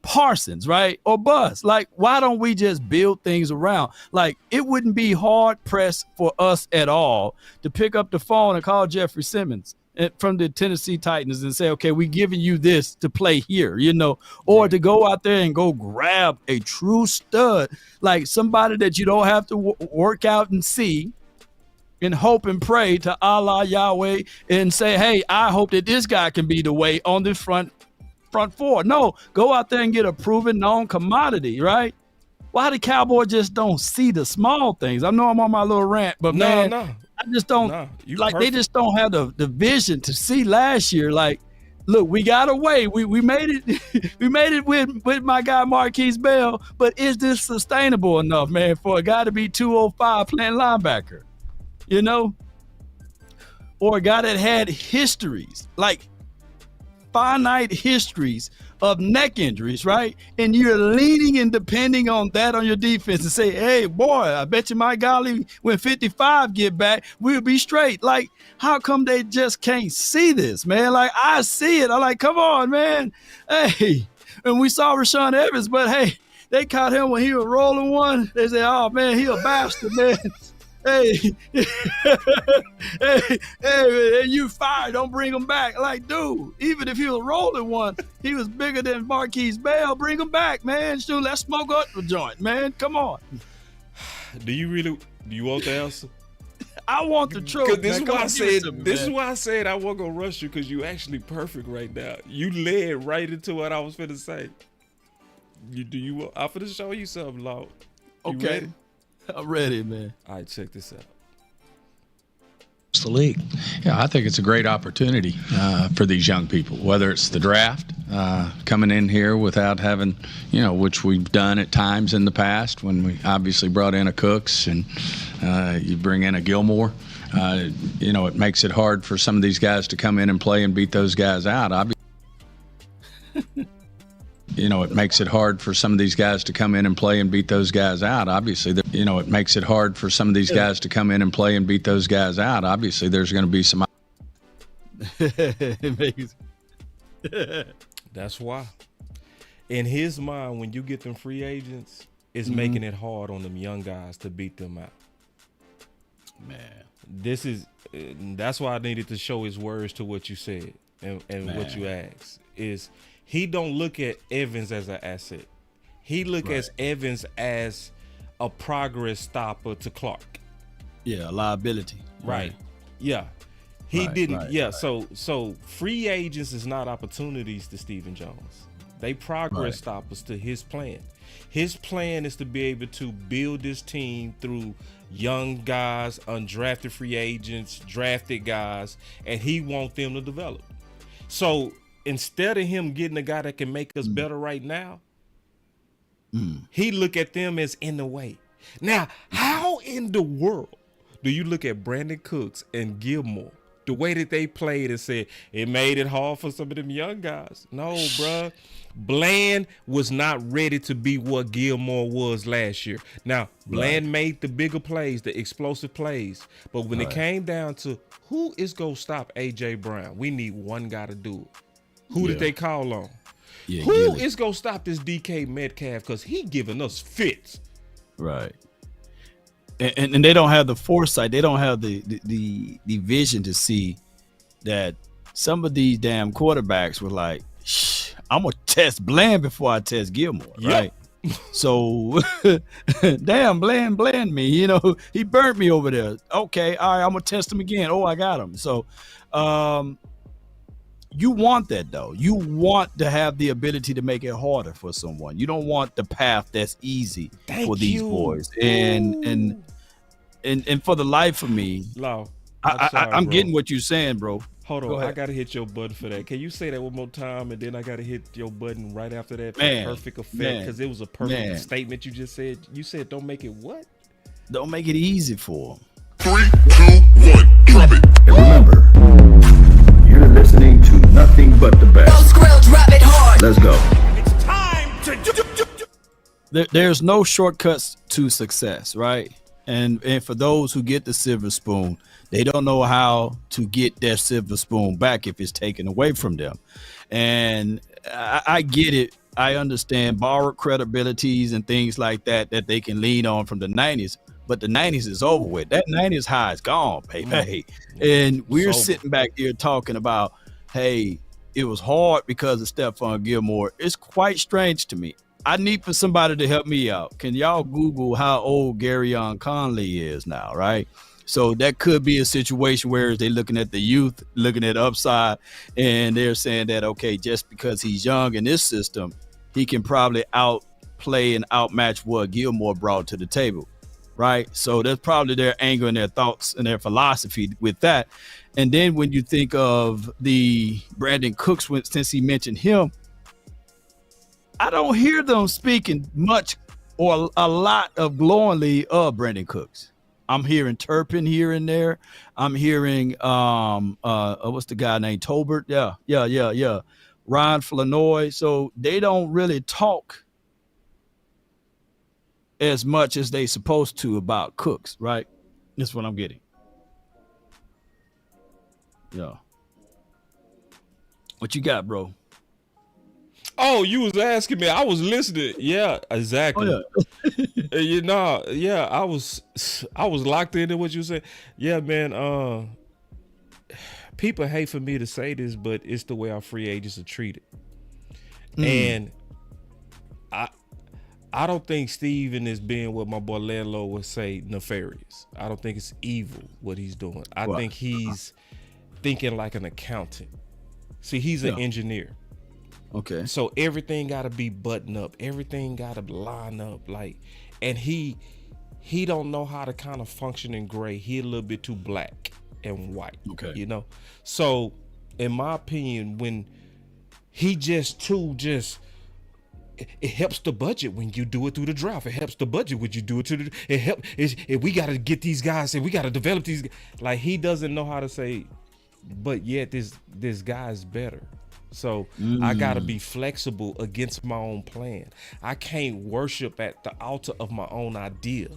Parsons, right? Or bust? Like, why don't we just build things around? Like, it wouldn't be hard pressed for us at all to pick up the phone and call Jeffrey Simmons from the Tennessee Titans and say, okay, we're giving you this to play here, you know, or to go out there and go grab a true stud, like somebody that you don't have to work out and see and hope and pray to Allah Yahweh and say, hey, I hope that this guy can be the way on the front four. No, go out there and get a proven known commodity, right? Why the Cowboy just don't see the small things? I know I'm on my little rant, but man, I just don't like perfect. They just don't have the vision to see last year. Like, look, we got away. We made it. We made it with my guy Marquise Bell, but is this sustainable enough, man, for a guy to be 205 playing linebacker? You know? Or a guy that had histories, like finite histories of neck injuries, right? And you're leaning and depending on that on your defense and say, hey, boy, I bet you my golly, when 55 get back, we'll be straight. Like, how come they just can't see this, man? Like, I see it. I'm like, come on, man. Hey, and we saw Rashawn Evans, but hey, they caught him when he was rolling one. They said, oh, man, he a bastard, man. Hey, hey, you fired. Don't bring him back. Like, dude, even if he was rolling one, he was bigger than Marquise Bell. Bring him back, man. Shoot, let's smoke up the joint, man. Come on. Do you want the answer? I want the truth. This is why I said I wasn't gonna rush you, because you actually perfect right now. You led right into what I was finna say. I'm finna show you something, Lord. Okay. Ready? I'm ready, man. All right, check this out. It's the league. Yeah, I think it's a great opportunity for these young people, whether it's the draft, coming in here without having, which we've done at times in the past when we obviously brought in a Cooks and you bring in a Gilmore. It makes it hard for some of these guys to come in and play and beat those guys out. It makes it hard for some of these guys to come in and play and beat those guys out. Obviously, it makes it hard for some of these guys to come in and play and beat those guys out. Obviously, there's going to be some. That's why. In his mind, when you get them free agents, it's making it hard on them young guys to beat them out. Man, that's why I needed to show his words to what you said and what you asked is. He don't look at Evans as an asset. He look at Evans as a progress stopper to Clark. Yeah, a liability. Right. Yeah. He didn't. So free agents is not opportunities to Stephen Jones. They progress stoppers to his plan. His plan is to be able to build this team through young guys, undrafted free agents, drafted guys, and he wants them to develop. So instead of him getting a guy that can make us better right now, he look at them as in the way. Now, how in the world do you look at Brandon Cooks and Gilmore, the way that they played and said it made it hard for some of them young guys? No, bruh. Bland was not ready to be what Gilmore was last year. Now, Bland made the bigger plays, the explosive plays. But when it came down to who is going to stop A.J. Brown, we need one guy to do it. Who did they call on? Who is going to stop this DK Metcalf? Because he giving us fits. Right. And they don't have the foresight. They don't have the vision to see that some of these damn quarterbacks were like, I'm gonna test Bland before I test Gilmore, right? So damn, Bland me, you know, he burnt me over there. Okay, all right, I'm gonna test him again. Oh, I got him. So you want that though. You want to have the ability to make it harder for someone. You don't want the path that's easy for these boys. And for the life of me, I'm getting what you're saying, bro. Hold on, I gotta hit your button for that. Can you say that one more time, and then I gotta hit your button right after that for perfect effect? Because it was a perfect statement you just said. You said, "Don't make it what? Don't make it easy for them." 3, 2, 1, drop it. And remember, you're listening to nothing but the best. Let's go. It's time to There's no shortcuts to success, right? And for those who get the silver spoon, they don't know how to get their silver spoon back if it's taken away from them. And I get it. I understand borrowed credibilities and things like that they can lean on from the 90s. But the 90s is over with. That 90s high is gone, baby. And we're sitting back here talking about, hey, it was hard because of Stephon Gilmore. It's quite strange to me. I need for somebody to help me out. Can y'all Google how old Garyon Conley is now, right? So that could be a situation where they're looking at the youth, looking at upside, and they're saying that, okay, just because he's young in this system, he can probably outplay and outmatch what Gilmore brought to the table, right? So that's probably their anger and their thoughts and their philosophy with that. And then when you think of the Brandon Cooks, since he mentioned him, I don't hear them speaking much or a lot of glowingly of Brandon Cooks. I'm hearing Turpin here and there. I'm hearing what's the guy named Tolbert? Yeah. Ryan Flanoy. So they don't really talk as much as they supposed to about Cooks, right? That's what I'm getting. Yeah. What you got, bro? Oh, you was asking me. I was listening. Yeah, exactly. Oh, yeah. I was locked into what you said. Yeah, man. People hate for me to say this, but it's the way our free agents are treated. And I don't think Steven is being what my boy Landlord would say, nefarious. I don't think it's evil what he's doing. I think he's thinking like an accountant. See, he's an engineer. Okay. So everything got to be buttoned up. Everything got to line up. And he don't know how to kind of function in gray. He a little bit too black and white. Okay. You know? So in my opinion, when he it helps the budget when you do it through the draft. It helps the budget when you do it we got to get these guys and we got to develop these. Like, he doesn't know how to say, but yet this guy's better. So I got to be flexible against my own plan. I can't worship at the altar of my own idea.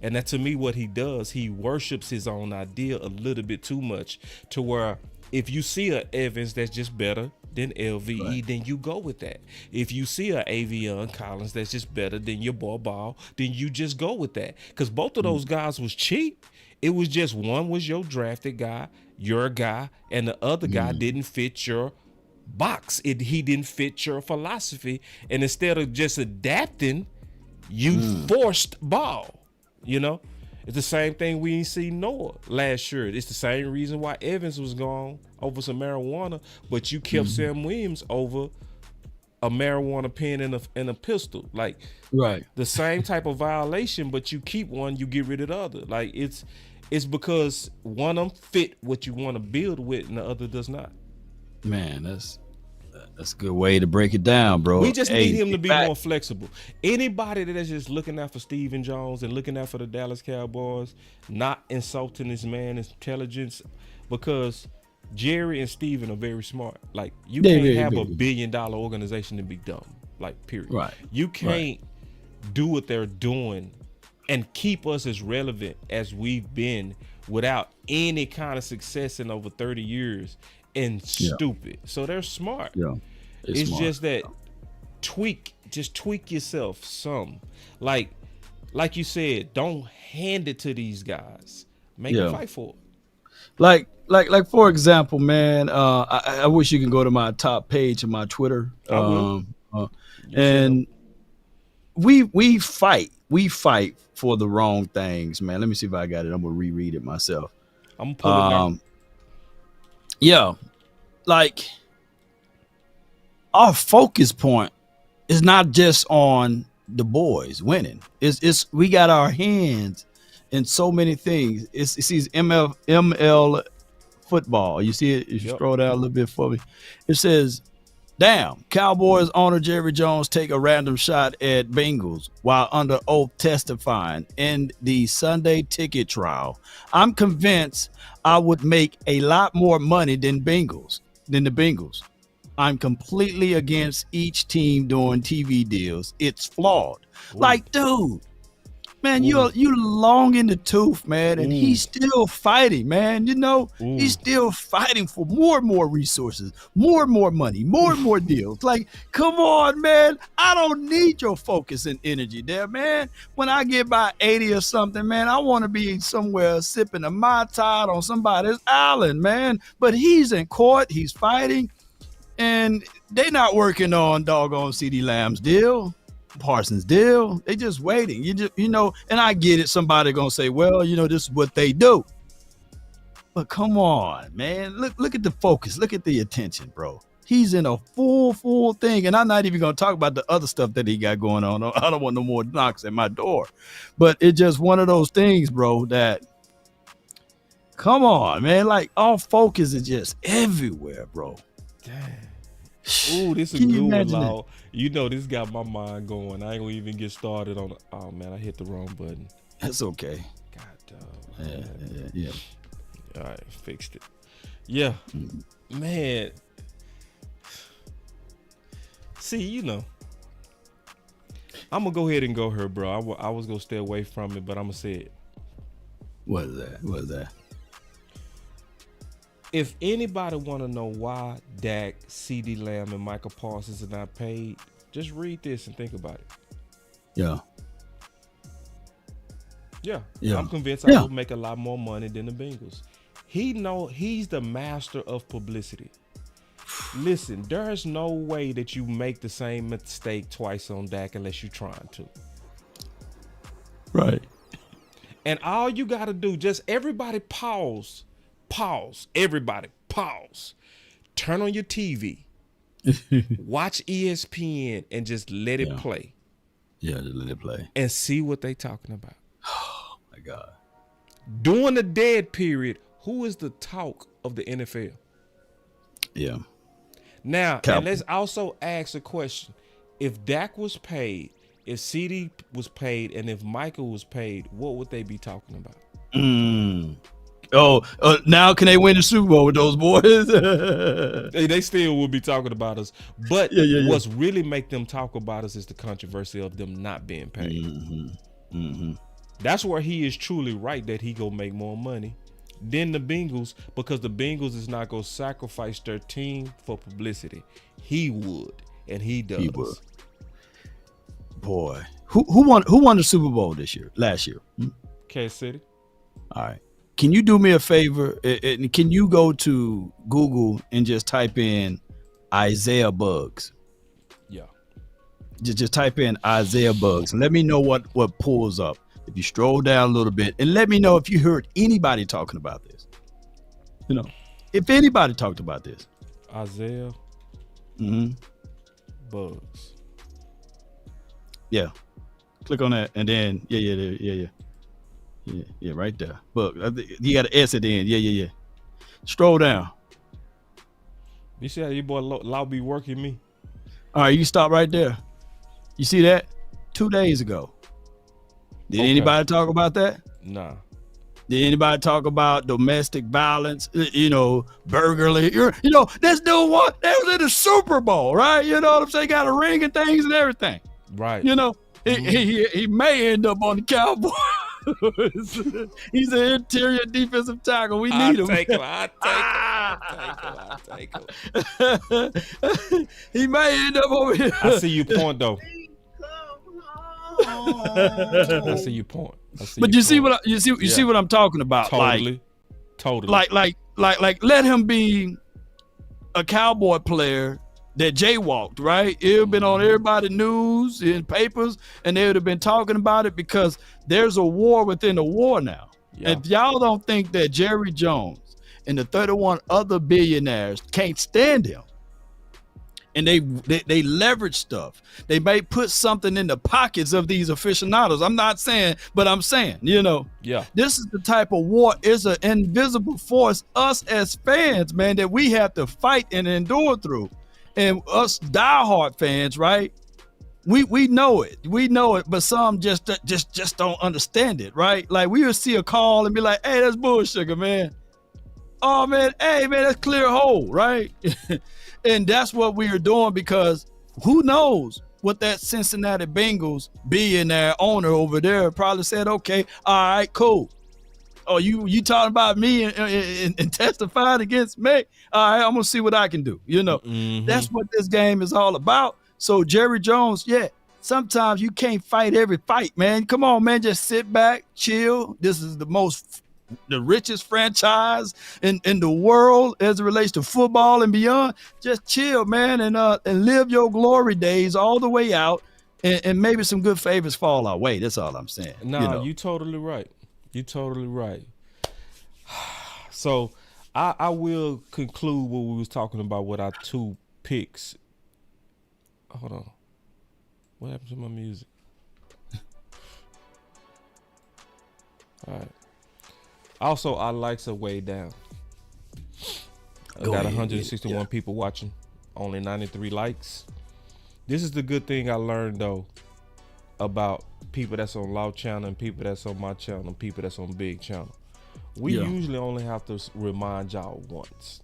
And that, to me, what he does, he worships his own idea a little bit too much, to where if you see a Evans that's just better than LVE, then you go with that. If you see a Avion Collins that's just better than your boy Ball, then you just go with that. Because both of those guys was cheap. It was just one was your drafted guy, your guy, and the other guy didn't fit your box. He didn't fit your philosophy, and instead of just adapting, you forced Ball. You know, it's the same thing we ain't see Noah last year. It's the same reason why Evans was gone over some marijuana, but you kept Sam Williams over a marijuana pen and a pistol. Like, the same type of violation, but you keep one, you get rid of the other. Like, it's because one of them fit what you want to build with, and the other does not. Man, that's a good way to break it down, bro. We just need him to be more flexible. Anybody that is just looking out for Stephen Jones and looking out for the Dallas Cowboys, not insulting this man's intelligence, because Jerry and Steven are very smart. Like, you can't have a $1 billion organization and be dumb. Like, period. Right. You can't do what they're doing and keep us as relevant as we've been without any kind of success in over 30 years. And stupid. So they're smart. Yeah, it's smart. Just that tweak yourself some. Like, like you said, don't hand it to these guys. Make them fight for it. Like for example, man, I wish you can go to my top page of my Twitter. And we fight for the wrong things, man. Let me see if I got it. I'm gonna reread it myself. I'm pulling it. Yeah, like our focus point is not just on the boys winning. It's we got our hands in so many things. It's these ML football. You see it? If you scroll down a little bit for me, it says, "Damn, Cowboys owner Jerry Jones take a random shot at Bengals while under oath testifying in the Sunday ticket trial. I'm convinced I would make a lot more money than the Bengals. I'm completely against each team doing TV deals. It's flawed." Ooh. Like, dude, man, you long in the tooth, man, and he's still fighting, man. You know, he's still fighting for more and more resources, more and more money, more and more deals. Like, come on, man. I don't need your focus and energy there, man. When I get by 80 or something, man, I want to be somewhere sipping a Mai Tai on somebody's island, man. But he's in court, he's fighting, and they're not working on doggone CeeDee Lamb's deal. Parsons deal. They just waiting. You know, and I get it. Somebody gonna say, well, you know, this is what they do. But come on, man. Look at the focus. Look at the attention, bro. He's in a full thing. And I'm not even gonna talk about the other stuff that he got going on. I don't want no more knocks at my door. But it's just one of those things, bro, that come on, man. Like, our focus is just everywhere, bro. Damn. Ooh, this is a good one, Law. You know, this got my mind going. I ain't gonna even get started on it. Oh man, I hit the wrong button. That's okay. God dog. Yeah. All right, fixed it. Yeah, man. See, you know, I'm gonna go ahead and go here, bro. I was gonna stay away from it, but I'm gonna say it. What is that? If anybody want to know why Dak, CeeDee Lamb, and Michael Parsons are not paid, just read this and think about it. Yeah. I'm convinced I will make a lot more money than the Bengals. He's the master of publicity. Listen, there's no way that you make the same mistake twice on Dak unless you're trying to. Right. And all you got to do, just everybody pause. Everybody pause. Turn on your TV. Watch ESPN and just let it play. Yeah, just let it play. And see what they talking about. Oh my God. During the dead period, who is the talk of the NFL? Yeah. Now, and let's also ask a question. If Dak was paid, if CeeDee was paid, and if Michael was paid, what would they be talking about? Now can they win the Super Bowl with those boys? They still will be talking about us. But what's really make them talk about us is the controversy of them not being paid. That's where he is truly right, that he gonna make more money than the Bengals, because the Bengals is not gonna sacrifice their team for publicity. He would, and he does. He would. Boy, who won the Super Bowl last year? Kansas City. All right. Can you do me a favor? Can you go to Google and just type in Isaiah Bugs? Yeah. Just type in Isaiah Bugs and let me know what pulls up. If you scroll down a little bit, and let me know if you heard anybody talking about this. You know, if anybody talked about this. Isaiah Bugs. Yeah. Click on that, and then yeah, right there. But you got an S at the end. Yeah. Scroll down. You see how your boy Law be working me? All right, you stop right there. You see that? 2 days ago. Did anybody talk about that? Nah. Did anybody talk about domestic violence? You know, burglary. You know, this dude they was in the Super Bowl, right? You know what I'm saying? Got a ring and things and everything. Right. You know, he may end up on the Cowboys. He's an interior defensive tackle. We need him. I take him. He may end up over here. I see your point, though. I see your point. But you see what see what I'm talking about? Totally. Like let him be a Cowboy player that jaywalked, right? It would been on everybody's news in papers, and they would have been talking about it because there's a war within a war now. Yeah. If y'all don't think that Jerry Jones and the 31 other billionaires can't stand him, and they leverage stuff, they may put something in the pockets of these aficionados. I'm not saying, but I'm saying, this is the type of war, is an invisible force, us as fans, man, that we have to fight and endure through. And us diehard fans, right? We know it. We know it, but some just don't understand it, right? Like we will see a call and be like, hey, that's bullshit, man. Oh man, hey man, that's clear hole, right? And that's what we are doing, because who knows what that Cincinnati Bengals billionaire owner over there probably said, okay, all right, cool. Oh, you talking about me and testifying against me? All right, I'm gonna see what I can do. That's what this game is all about. So Jerry Jones, sometimes you can't fight every fight, man. Come on, man, just sit back, chill. This is the richest franchise in the world as it relates to football and beyond. Just chill, man, and live your glory days all the way out, and maybe some good favors fall our way. That's all I'm saying. No, you totally right. You're totally right. So I will conclude what we was talking about with our two picks. Hold on. What happened to my music? All right. Also, our likes are way down. I got 161 people watching, only 93 likes. This is the good thing I learned, though, about people that's on Law Channel and people that's on my channel and people that's on Big Channel. We usually only have to remind y'all once.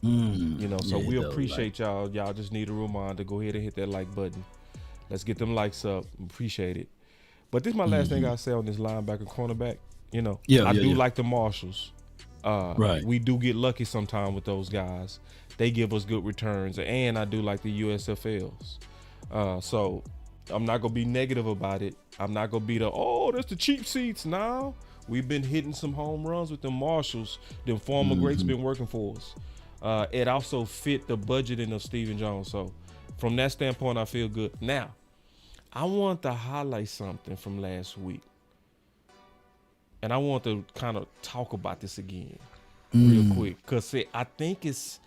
So we appreciate y'all. Y'all just need a reminder. Go ahead and hit that like button. Let's get them likes up. Appreciate it. But this is my last thing I say on this linebacker cornerback. I do like the Marshalls. Right. We do get lucky sometimes with those guys. They give us good returns. And I do like the USFLs. So I'm not going to be negative about it. I'm not going to be that's the cheap seats. Now we've been hitting some home runs with the Marshalls. Them former greats been working for us. It also fit the budgeting of Stephen Jones. So from that standpoint, I feel good. Now, I want to highlight something from last week. And I want to kind of talk about this again real quick, because I think it's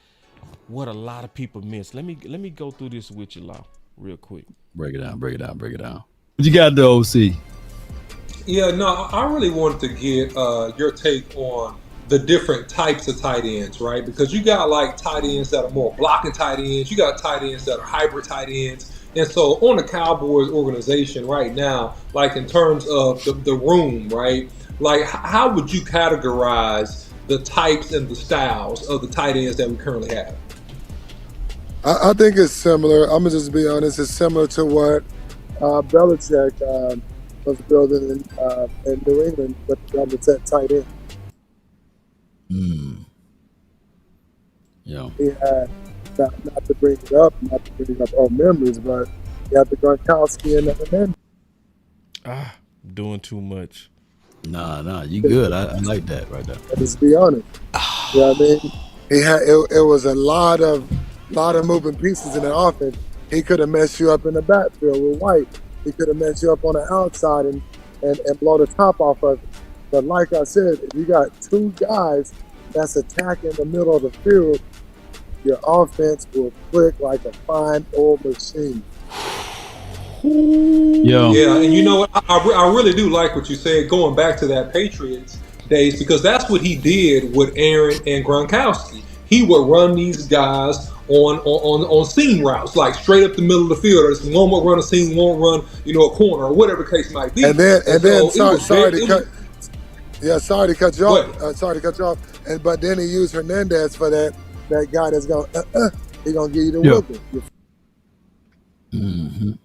what a lot of people miss. Let me go through this with you, Law, real quick. Break it down. What you got, the OC? Yeah, no, I really wanted to get your take on the different types of tight ends, right? Because you got like tight ends that are more blocking tight ends. You got tight ends that are hybrid tight ends. And so on the Cowboys organization right now, like in terms of the room, right? Like, how would you categorize the types and the styles of the tight ends that we currently have? I think it's similar. I'm going to just be honest. It's similar to what Belichick was building in New England with the double set tight end. Yeah. He had, not to bring it up old memories, but he had the Gronkowski and the men. Doing too much. Nah, you good. I like that right there. Let's be honest. You know what I mean? He had it was a lot of moving pieces in the offense. He could have messed you up in the backfield with White. He could have messed you up on the outside and blow the top off of it. But like I said, if you got two guys that's attacking the middle of the field, your offense will click like a fine old machine. Yeah, and you know what? I really do like what you said, going back to that Patriots days, because that's what he did with Aaron and Gronkowski. He would run these guys on seam routes, like straight up the middle of the field. Or one would run a seam, one would run, a corner, or whatever the case might be. And then sorry to cut you off. But then he used Hernandez for that guy that's going he's gonna give you the wiggle. You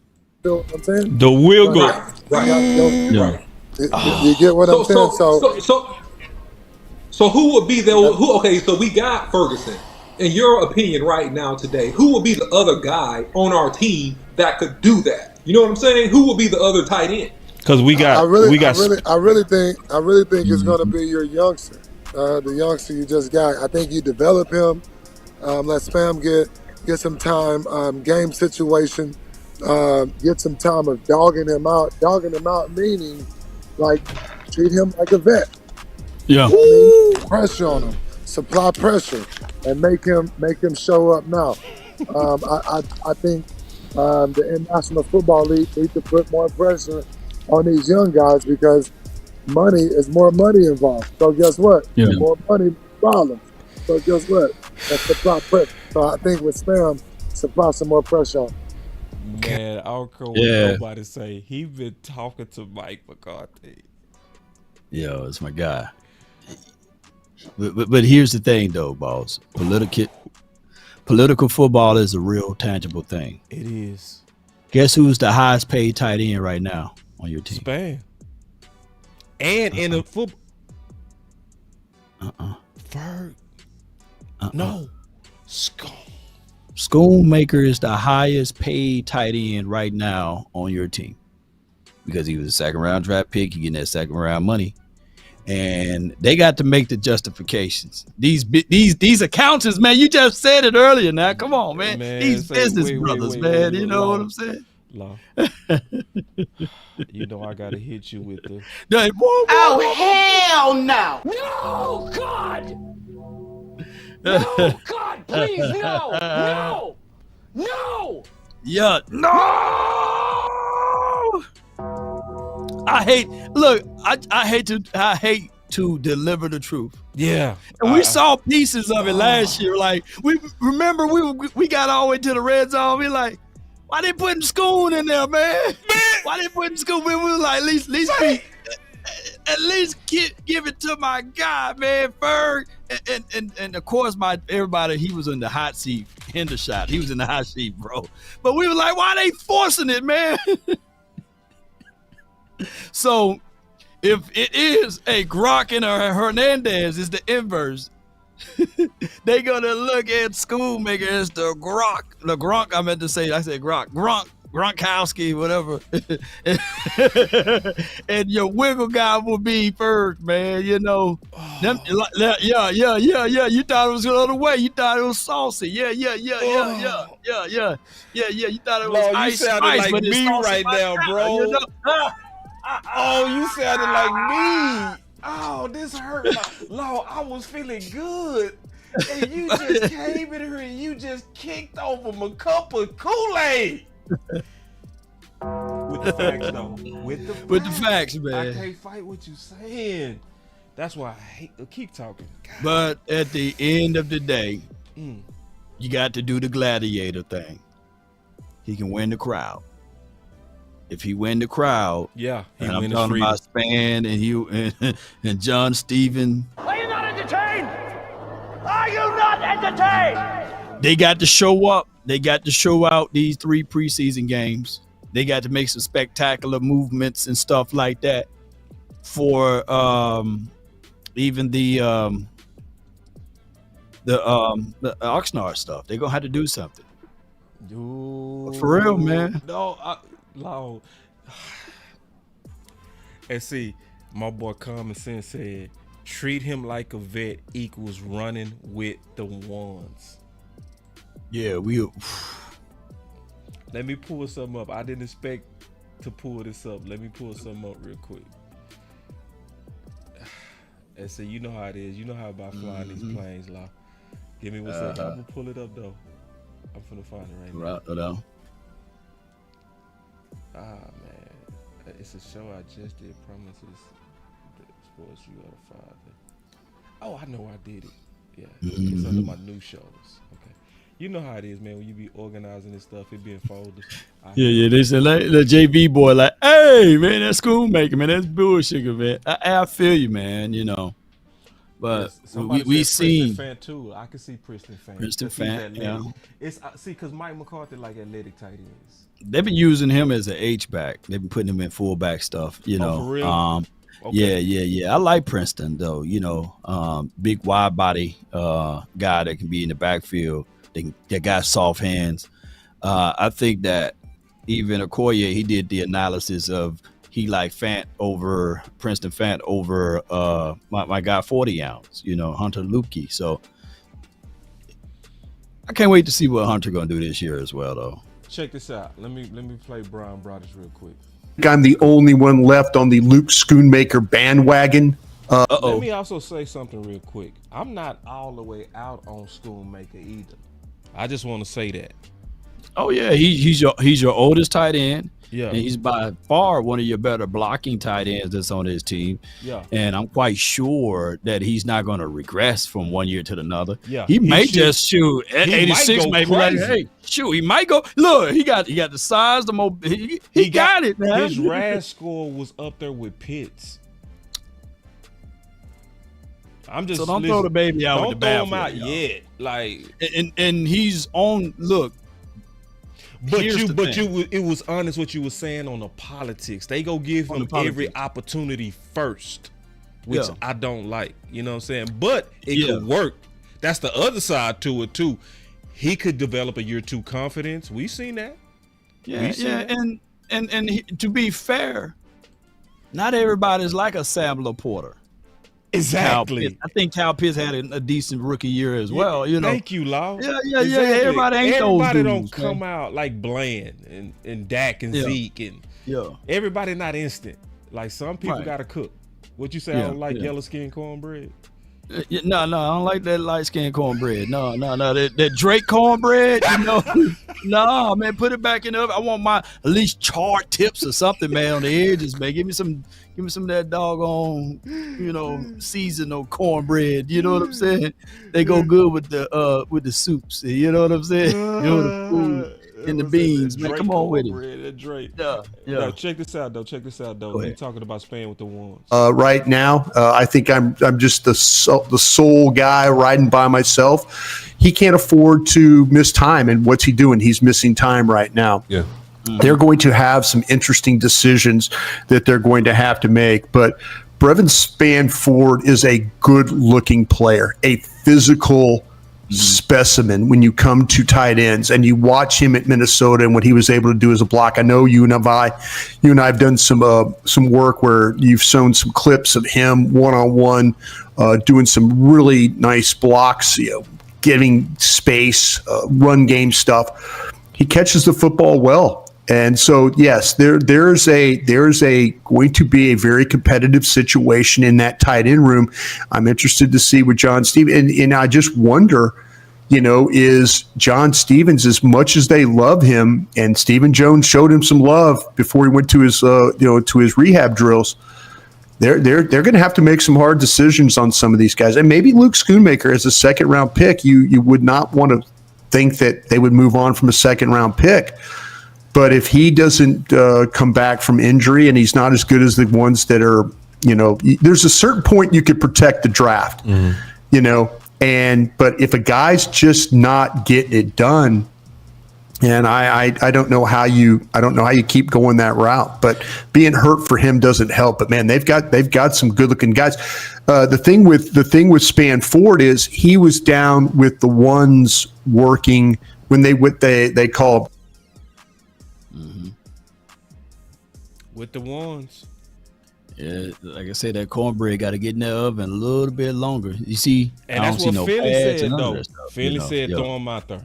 know what I'm saying? The wiggle. Right. You get what I'm saying? So who would be the who? Okay, so we got Ferguson. in your opinion right now today, who will be the other guy on our team that could do that? You know what I'm saying? Who will be the other tight end? Because I really think it's going to be your youngster, the youngster you just got. I think you develop him, let Spam get some time, game situation, get some time of dogging him out. Dogging him out meaning like treat him like a vet. Yeah. Pressure on him, supply pressure, and make him show up now. I think the International Football League needs to put more pressure on these young guys because money is more money involved. So guess what? Yeah. More money, problems. So guess what? That's supply pressure. So I think with Spam, supply some more pressure on him. Man, I don't care what nobody say. He been talking to Mike McCarthy. Yo, it's my guy. But here's the thing, though, boss. Political football is a real tangible thing. It is. Guess who's the highest paid tight end right now on your team? Spam. And in the football. Ferg. No. Schoonmaker is the highest paid tight end right now on your team because he was a second round draft pick. You getting that second round money, and they got to make the justifications. These accountants, man. You just said it earlier. Now, come on, man. These business brothers, man. You know what I'm saying? Law. You know I gotta hit you with the. Oh, hell no! No, God! No, God, please, no! No! No! Yeah, no! I hate to deliver the truth. Yeah. And we saw pieces of it last year. Like, we got all the way to the red zone. We like, why they putting Schoon in there, man? Why they putting Schoon? We were like, at least give it to my guy, man, Ferg. And of course, everybody, he was in the hot seat, Hendershot. He was in the hot seat, bro. But we were like, why they forcing it, man? So if it is a Gronk and a Hernandez, is the inverse. They gonna look at Schoonmaker as the Gronk. The Gronk, I meant to say, I said Gronkowski, whatever. And your wiggle guy will be Ferg, man. You know, yeah. You thought it was the other way. You thought it was saucy. Yeah. You thought it was ice. You sounded ice, like me right now, bro. You know? Oh, you sounded like me. Oh, this hurt. Lord, I was feeling good. And you just came in here and you just kicked over my cup of Kool-Aid. With the facts, though. With the facts, man. I can't fight what you saying. That's why I hate to keep talking. God. But at the end of the day, you got to do the gladiator thing. He can win the crowd. If he win the crowd, and I'm talking about Span and John Steven. Are you not entertained? Are you not entertained? They got to show up. They got to show out these 3 preseason games. They got to make some spectacular movements and stuff like that for even the Oxnard stuff. They're gonna have to do something. Dude, for real, man. No, and see, my boy Common Sense said, treat him like a vet equals running with the ones. Yeah, Let me pull something up. I didn't expect to pull this up. Let me pull something up real quick. And so you know how it is. You know how about flying these planes, Law. Give me 1 second. I'm gonna pull it up though. I'm finna find it right now. Man, it's a show I just did. Promises. Sports, you are the father. Oh, I know I did it. Yeah, it's under my new shows. Okay. You know how it is, man. When you be organizing this stuff, it be in folders. They said like the JV boy, like, hey, man, that's Schoonmaker, man. That's bullshit, man. I feel you, man. You know, but we seen Princeton fan too. I can see Princeton fan. Princeton fan, yeah. It's because Mike McCarthy like athletic tight ends. They've been using him as an H-back. They've been putting him in fullback stuff. You know, for real? Okay. Yeah. I like Princeton though. Big wide body guy that can be in the backfield. That got soft hands. I think that even Okoye, he did the analysis of he like Princeton Fant over my guy 40 ounce. Hunter Lupke. So I can't wait to see what Hunter gonna do this year as well though. Check this out. Let me play Bryan Broaddus real quick. I'm the only one left on the Luke Schoonmaker bandwagon. Let me also say something real quick. I'm not all the way out on Schoonmaker either. I just want to say that. Oh yeah, he's your oldest tight end. Yeah, and he's by far one of your better blocking tight ends that's on his team. Yeah, and I'm quite sure that he's not going to regress from one year to another. Yeah, he may just shoot at 86, maybe. Like, hey, shoot, he might go. Look, he got the size, the mobility. He got it, man. His RAS score was up there with Pitts. I'm just so don't throw the baby out with the bathwater. Don't throw him out yet. Like, and he's on. Look. But it was honest what you were saying on the politics. They go give him every opportunity first, which I don't like. You know what I'm saying? But it could work. That's the other side to it too. He could develop a year 2 confidence. We've seen that. That. And to be fair, not everybody's like a Sam Laporta. Exactly. I think Cal Pitts had a decent rookie year as well. Thank you, Law. Yeah. Everybody ain't those dudes. Everybody don't come out like Bland and Dak and Zeke and everybody not instant. Like some people gotta cook. What you say? I don't like yellow skin cornbread. No, I don't like that light skin cornbread. No, that Drake cornbread. No, man, put it back in the oven. I want my at least charred tips or something, man, on the edges, man. Give me some of that doggone, seasonal cornbread. You know what I'm saying? They go good with the soups. You know what I'm saying? The food and the beans, man. Come on with it. Drake. Yeah. No, check this out, though. You're talking about Spain with the ones. Right now, I think I'm just the sole guy riding by myself. He can't afford to miss time, and what's he doing? He's missing time right now. Yeah. They're going to have some interesting decisions that they're going to have to make, but Brevin Spanford is a good-looking player, a physical specimen when you come to tight ends, and you watch him at Minnesota and what he was able to do as a block. I know you and I have done some work where you've shown some clips of him one-on-one doing some really nice blocks, giving space, run game stuff. He catches the football well. And so, yes, there's going to be a very competitive situation in that tight end room. I'm interested to see what John Stevens, and I just wonder, is John Stevens, as much as they love him, and Stephen Jones showed him some love before he went to his to his rehab drills. They're going to have to make some hard decisions on some of these guys, and maybe Luke Schoonmaker as a 2nd round pick. You would not want to think that they would move on from a 2nd round pick. But if he doesn't come back from injury and he's not as good as the ones that are, there's a certain point you could protect the draft, but if a guy's just not getting it done, and I don't know how you keep going that route, but being hurt for him doesn't help. But man, they've got some good looking guys. The thing with Spanford is he was down with the ones working when they call. With the ones. Yeah, like I said, that cornbread got to get in the oven a little bit longer. You see, and that's what Philly said, though. Philly said throw him out there.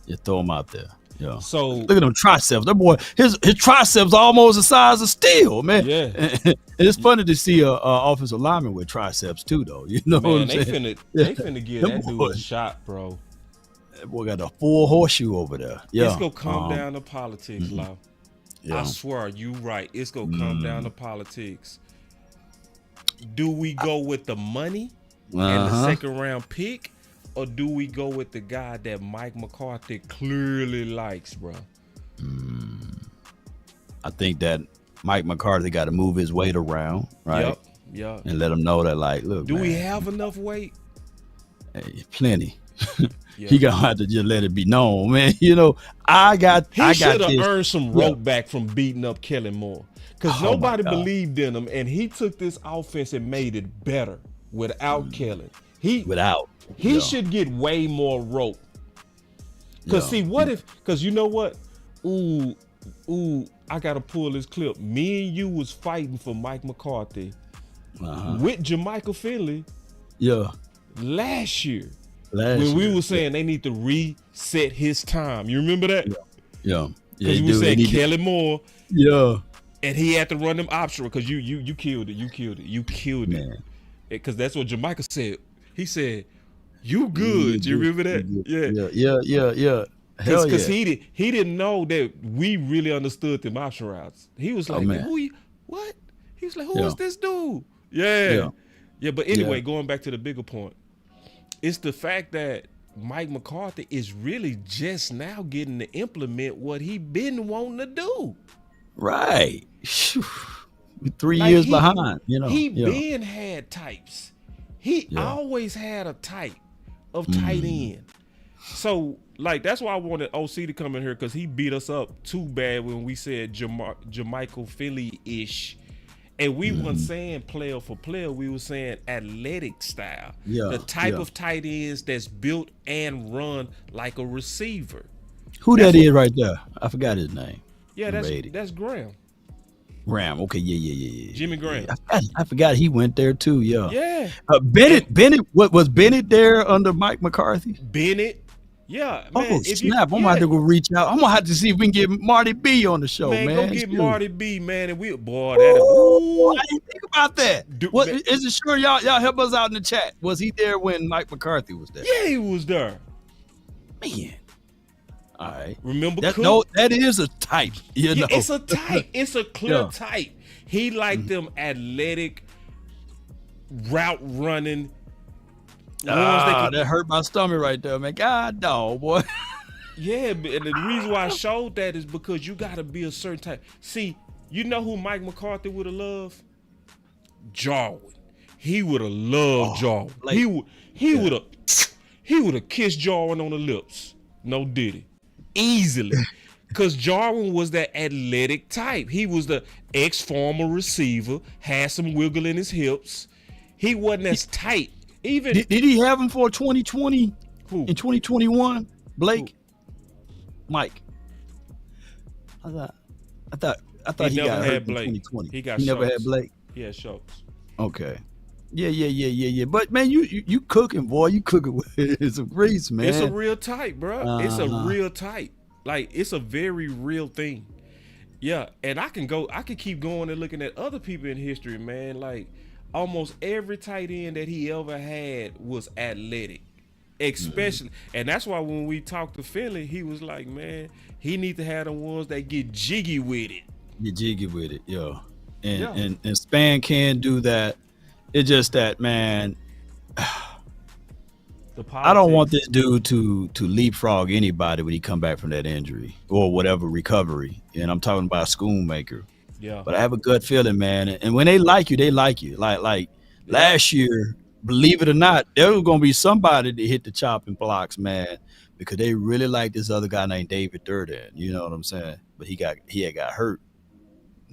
Yeah, throw him out there. Yeah. So look at them triceps. That boy, his triceps almost the size of steel, man. Yeah. And it's funny to see a offensive lineman with triceps too, though. You know what I'm saying? They finna give that dude a shot, bro. That boy got a full horseshoe over there. Yeah. It's gonna come down to politics, Lau. Yeah. I swear, you right. It's gonna come down to politics. Do we go with the money and the 2nd round pick, or do we go with the guy that Mike McCarthy clearly likes, bro? I think that Mike McCarthy got to move his weight around, right? Yep. And let him know that, like, look, do we have enough weight? Hey, plenty. He gonna have to just let it be known, man. He should have earned some rope back from beating up Kellen Moore, because nobody believed in him, and he took this offense and made it better without Kellen. He should get way more rope. Because because you know what? Ooh, I gotta pull this clip. Me and you was fighting for Mike McCarthy with Jermichael Finley. Last year. When we were saying they need to reset his time. You remember that? Yeah. Because we were saying Kellen Moore. Yeah. And he had to run them optional because you killed it. You killed it. Because that's what Jermichael said. He said, "You good." You remember that? Yeah. Because he didn't know that we really understood them option routes. He was like, what? He was like, who is this dude? Yeah. But anyway, going back to the bigger point, it's the fact that Mike McCarthy is really just now getting to implement what he been wanting to do. Right. 3 years behind, He been had types. He always had a type of tight end. So, that's why I wanted OC to come in here, because he beat us up too bad when we said Jermichael Philly-ish. And we weren't saying player for player. We were saying athletic style. The type of tight ends that's built and run like a receiver. Who that is right there? I forgot his name. Yeah, that's Graham. Graham. Okay, yeah. Jimmy Graham. I forgot he went there too. Yeah. Bennett. What was Bennett there under Mike McCarthy? Bennett. Yeah, man. Snap! I'm gonna have to go reach out. I'm gonna have to see if we can get Marty B on the show, man. Go get Marty B, man, and I didn't think about that. Is it sure y'all help us out in the chat? Was he there when Mike McCarthy was there? Yeah, he was there. Man. All right. Remember that? No, that is a type. It's a type. It's a clear type. He liked them athletic, route running. That hurt my stomach right there, man. God, dog, boy. Yeah, and the reason why I showed that is because you got to be a certain type. See, you know who Mike McCarthy would have loved? Jarwin. He would have loved Jarwin. He would have kissed Jarwin on the lips. No diddy. Easily. Because Jarwin was that athletic type. He was the ex-former receiver, had some wiggle in his hips. He wasn't as tight. Even did he have him for 2020? Who? In 2021? Blake? Who? Mike. I thought he never got had hurt Blake. In 2020. He never had Blake. He had Schultz. Okay. Yeah. But man, you cooking, boy. You cooking with some grease, man. It's a real type, bro. It's a real type. It's a very real thing. Yeah, and I can keep going and looking at other people in history, man. Almost every tight end that he ever had was athletic, especially. And that's why when we talked to Philly, he was like, man, he need to have the ones that get jiggy with it. Yeah. And Span can do that. It's just that, man, I don't want this dude to leapfrog anybody when he come back from that injury or whatever recovery. And I'm talking about Schoonmaker. Yeah. But I have a gut feeling, man. And when they like you, they like you. Like last year, believe it or not, there was gonna be somebody that hit the chopping blocks, man, because they really like this other guy named David Durden. You know what I'm saying? But he had got hurt.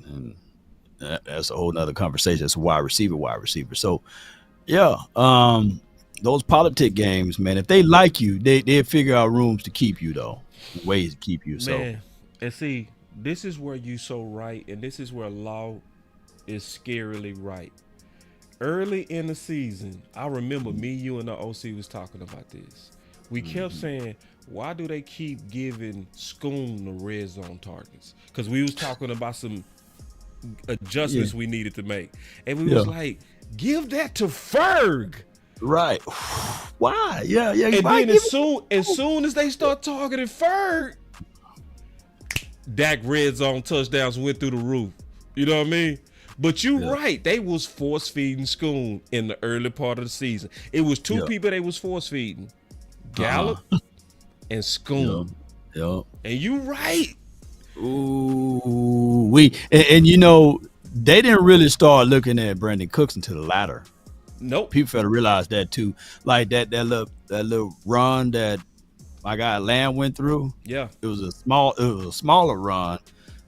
And that's a whole nother conversation. It's a wide receiver. So yeah, those politic games, man, if they like you, they'll figure out rooms to keep you though. Ways to keep you. Man, and see, this is where you so right, and this is where law is scarily right. Early in the season, I remember me, you, and the OC was talking about this. We kept saying, why do they keep giving Schoon the red zone targets? Because we was talking about some adjustments we needed to make. And we was like, give that to Ferg. Right. Why? Yeah. And then as soon as they start targeting Ferg, Dak red zone touchdowns went through the roof. You know what I mean? But you right. They was force feeding Schoon in the early part of the season. It was two people they was force feeding. Gallup and Schoon. And you right. Ooh, and they didn't really start looking at Brandon Cooks until the latter. Nope. People fail to realize that too. Like that little run that my guy Lamb went through. Yeah. It was a smaller run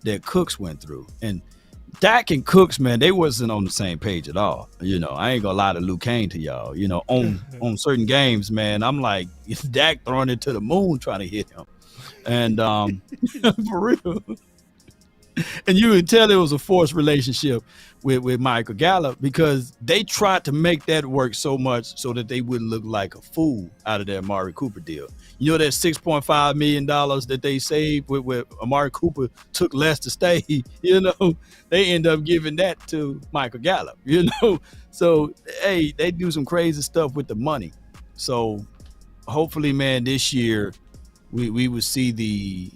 that Cooks went through. And Dak and Cooks, man, they wasn't on the same page at all. I ain't gonna lie to Luke Kane to y'all. On certain games, man, I'm like, it's Dak throwing it to the moon trying to hit him. And for real. And you can tell it was a forced relationship with Michael Gallup because they tried to make that work so much so that they wouldn't look like a fool out of that Amari Cooper deal. That $6.5 million that they saved with Amari Cooper took less to stay, they end up giving that to Michael Gallup, So, hey, they do some crazy stuff with the money. So hopefully, man, this year we will see the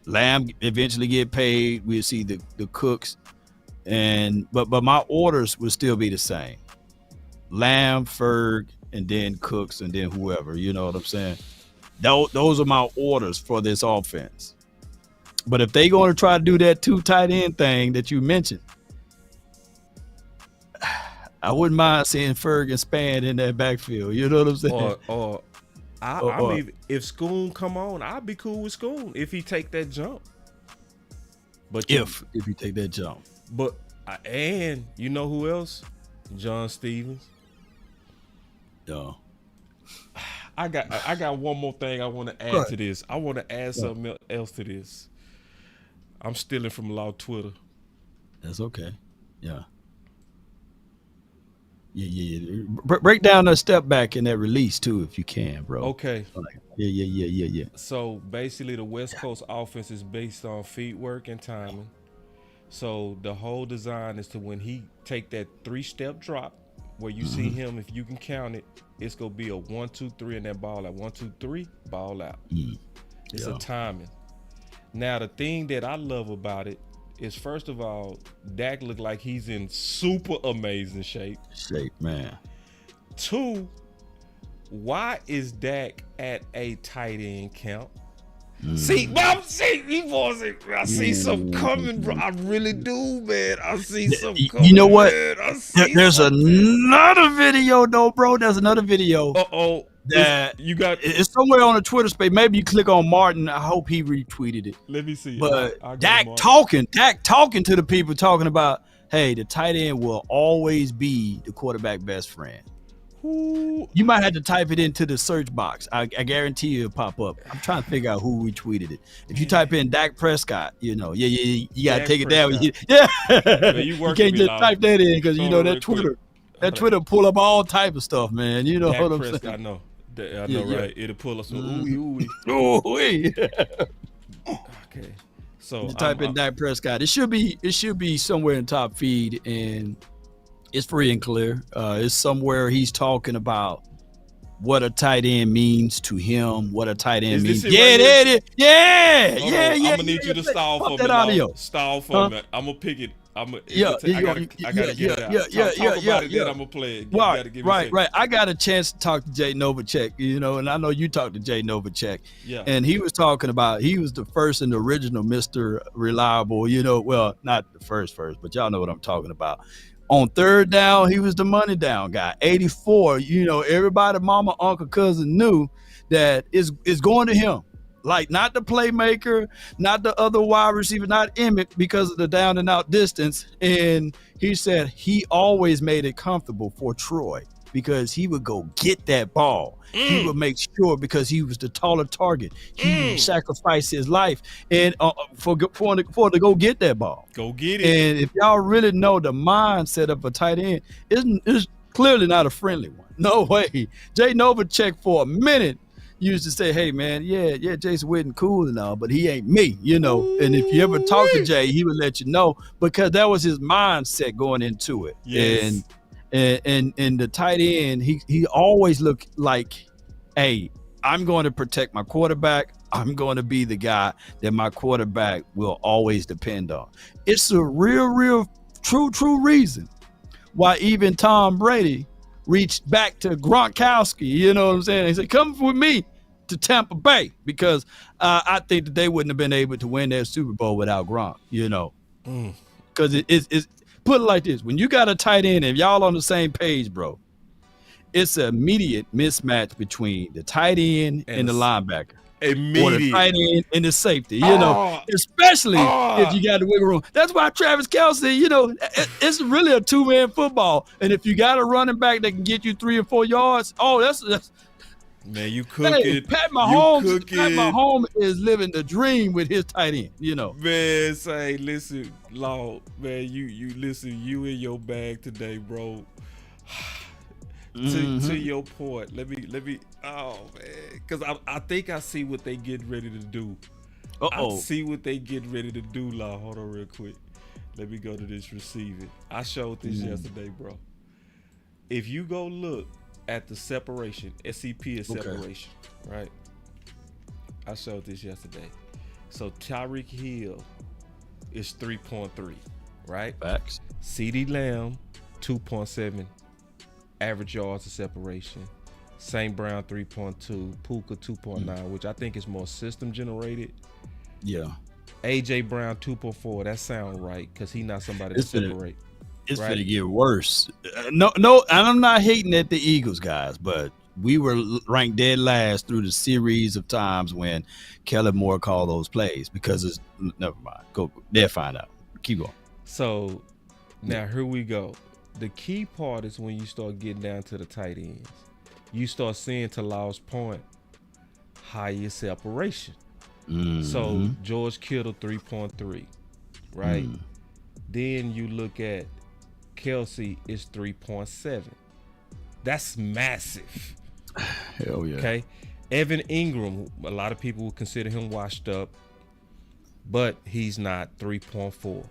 Lamb eventually get paid. We'll see the Cooks. But my orders will still be the same. Lamb, Ferg, and then Cooks, and then whoever, you know what I'm saying? Those are my orders for this offense. But if they going to try to do that 2 tight end thing that you mentioned, I wouldn't mind seeing Ferg and Span in that backfield. You know what I'm saying? I mean, if Schoon come on, I'd be cool with Schoon if he take that jump. But if you take that jump. But and you know who else? John Stevens. No. I got one more thing I want to add to this. I want to add something else to this. I'm stealing from Law Twitter. That's okay. Yeah. Yeah. Break down that step back in that release too, if you can, bro. Okay. Yeah. So basically, the West Coast offense is based on feet work and timing. So the whole design is to when he take that 3-step drop, where you see him, if you can count it, it's gonna be a 1, 2, 3 in that ball. At 1, 2, 3, ball out. It's a timing. Now the thing that I love about it is, first of all, Dak looked like he's in super amazing shape. Man. 2, why is Dak at a tight end count? See, I see something coming, bro. I really do, man. I see something coming. You know what? There's another video, though, bro. There's another video. That you got. It's somewhere on the Twitter space. Maybe you click on Martin. I hope he retweeted it. Let me see. But Dak talking to the people, talking about, hey, the tight end will always be the quarterback best friend. You might have to type it into the search box. I guarantee you it'll pop up. I'm trying to figure out who retweeted it. If you type in Dak Prescott, you gotta take it down. Man, you can't just type that in because that Twitter. That Twitter pull up all type of stuff, man. You know what I'm saying? I know, right? It'll pull up some ooey. Okay, so you type in Dak Prescott. It should be somewhere in top feed, and it's free and clear. It's somewhere he's talking about what a tight end means to him, what a tight end means. There it is. Yeah. I'm gonna need you to stall for me. Stall for me. I'm gonna pick it. I gotta get it out. Talk about it, then I'm gonna play it. Right. I got a chance to talk to Jay Novacek, and I know you talked to Jay Novacek. Yeah. And he was talking about he was the first and the original Mr. Reliable, well, not the first, but y'all know what I'm talking about. On third down, he was the money down guy. 84, everybody, mama, uncle, cousin knew that it's going to him. Like, not the playmaker, not the other wide receiver, not Emmett, because of the down and out distance. And he said he always made it comfortable for Troy because he would go get that ball. He would make sure, because he was the taller target, he would sacrifice his life and for to go get that ball. Go get it. And if y'all really know the mindset of a tight end, is clearly not a friendly one. No way. Jay Novacek for a minute used to say, hey, man, yeah, Jason Witten cool and all, but he ain't me, And if you ever talk to Jay, he would let you know, because that was his mindset going into it. Yes. And the tight end, he always looked like, hey, I'm going to protect my quarterback. I'm going to be the guy that my quarterback will always depend on. It's a real, true reason why even Tom Brady reached back to Gronkowski, you know what I'm saying? He said, come with me to Tampa Bay, because I think that they wouldn't have been able to win their Super Bowl without Gronk, Because it's put it like this. When you got a tight end, and y'all on the same page, bro, it's an immediate mismatch between the tight end and the linebacker. Immediate. Or the tight end and the safety, you know, especially if you got the wiggle room. That's why Travis Kelce, you know, it's really a two-man football. And if you got a running back that can get you 3 or 4 yards, that's man, you cook it. Pat Mahomes is living the dream with his tight end, you know. Man, say, listen, Law, man, you listen, you in your bag today, bro. To your point, let me. Oh man, because I think I see what they get ready to do. I see what they get ready to do. Law, hold on real quick. Let me go to this receiving. I showed this yesterday, bro. If you go look at the separation, SEP is separation, right? I showed this yesterday. So Tyreek Hill is 3.3, right? Facts. CeeDee Lamb 2.7. Average yards of separation. St. Brown 3.2, Puka 2.9, which I think is more system generated. Yeah. AJ Brown 2.4. That sound right because he's not somebody to separate. It's gonna get worse. No, and I'm not hating at the Eagles guys, but we were ranked dead last through the series of times when Kellen Moore called those plays because it's never mind. Go, they'll find out. Keep going. So now here we go. The key part is when you start getting down to the tight ends. You start seeing, to Law's point, higher separation. So George Kittle 3.3, right? Then you look at Kelce is 3.7. That's massive. Hell yeah. Okay. Evan Ingram, a lot of people would consider him washed up, but he's not, 3.4.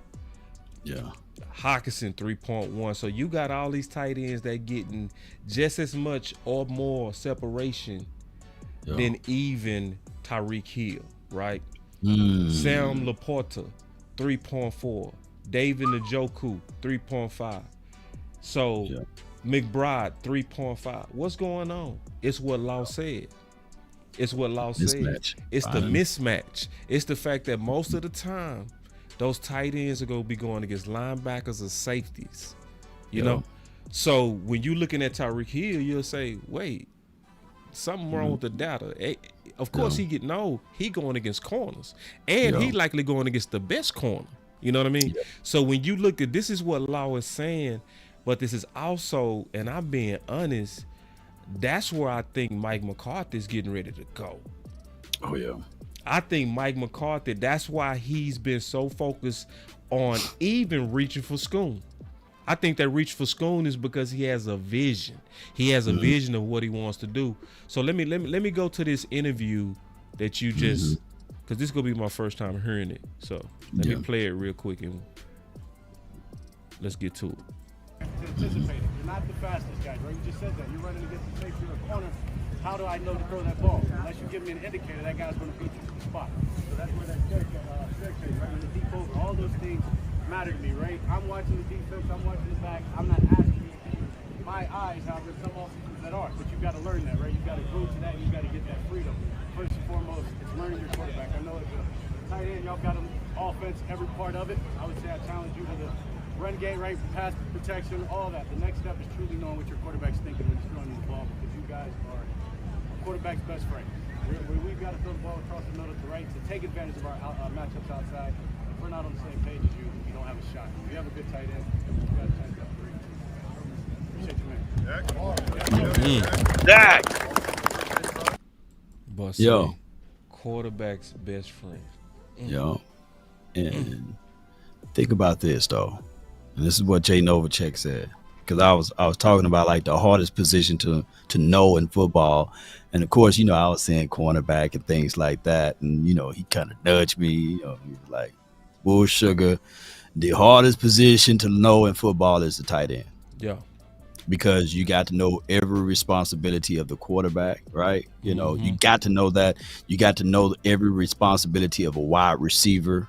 Yeah. Hawkinson 3.1. So you got all these tight ends that getting just as much or more separation than even Tyreek Hill, right? Sam Laporta 3.4. David Njoku 3.5. So McBride 3.5. What's going on? It's what Law said. It's what Law said. It's the mismatch. It's the fact that most of the time those tight ends are going to be going against linebackers or safeties, you know? So when you're looking at Tyreek Hill, you'll say, wait, something wrong with the data. Of course, he going against corners. And he likely going against the best corner. You know what I mean? So when you look at, this is what Law is saying, but this is also, and I'm being honest, that's where I think Mike McCarthy is getting ready to go. Oh, yeah. I think Mike McCarthy, that's why he's been so focused on even reaching for Schoon. I think that reach for Schoon is because he has a vision. He has a vision of what he wants to do. So let me go to this interview that you just, because this is gonna be my first time hearing it. So let me play it real quick and let's get to it. Anticipating. You're not the fastest guy, right? You just said that. You're running against the safety in the corner. How do I know to throw that ball? Unless you give me an indicator, that guy's going to beat you to the spot. So that's where that staircase, right? When the deep over, all those things matter to me, right? I'm watching the defense, I'm watching the back. I'm not asking you to be my eyes, however, some officers that are. But you've got to learn that, right? You've got to go to that, and you've got to get that freedom. First and foremost, it's learning your quarterback. I know it's a tight end, y'all got an offense, every part of it. I would say I challenge you to the run game, right? Pass protection, all that. The next step is truly knowing what your quarterback's thinking when he's throwing you the ball, because you guys are quarterback's best friend. We've got to throw the ball across the middle to the right to take advantage of our matchups outside. If we're not on the same page as you, we don't have a shot. If you have a good tight end, you got a chance to appreciate you, man. Dak. Boss, quarterback's best friend. Yo. And think about this though. And this is what Jay Novacek said. Because I was talking about like the hardest position to know in football, and of course, you know, I was saying cornerback and things like that, and you know, he kind of nudged me, you know, he was like, "Bull sugar, the hardest position to know in football is the tight end." Yeah, because you got to know every responsibility of the quarterback, right? You know, you got to know that. You got to know every responsibility of a wide receiver.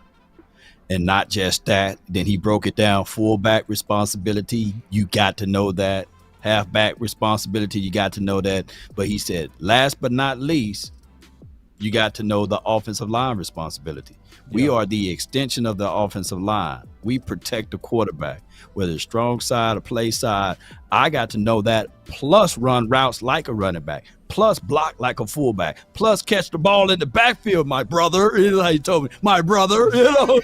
And not just that, then he broke it down, fullback responsibility, you got to know that. Halfback responsibility, you got to know that. But he said, last but not least, you got to know the offensive line responsibility. We are the extension of the offensive line. We protect the quarterback, whether it's strong side or play side. I got to know that, plus run routes like a running back, plus block like a fullback, plus catch the ball in the backfield, my brother. You know how he told me, my brother. You know,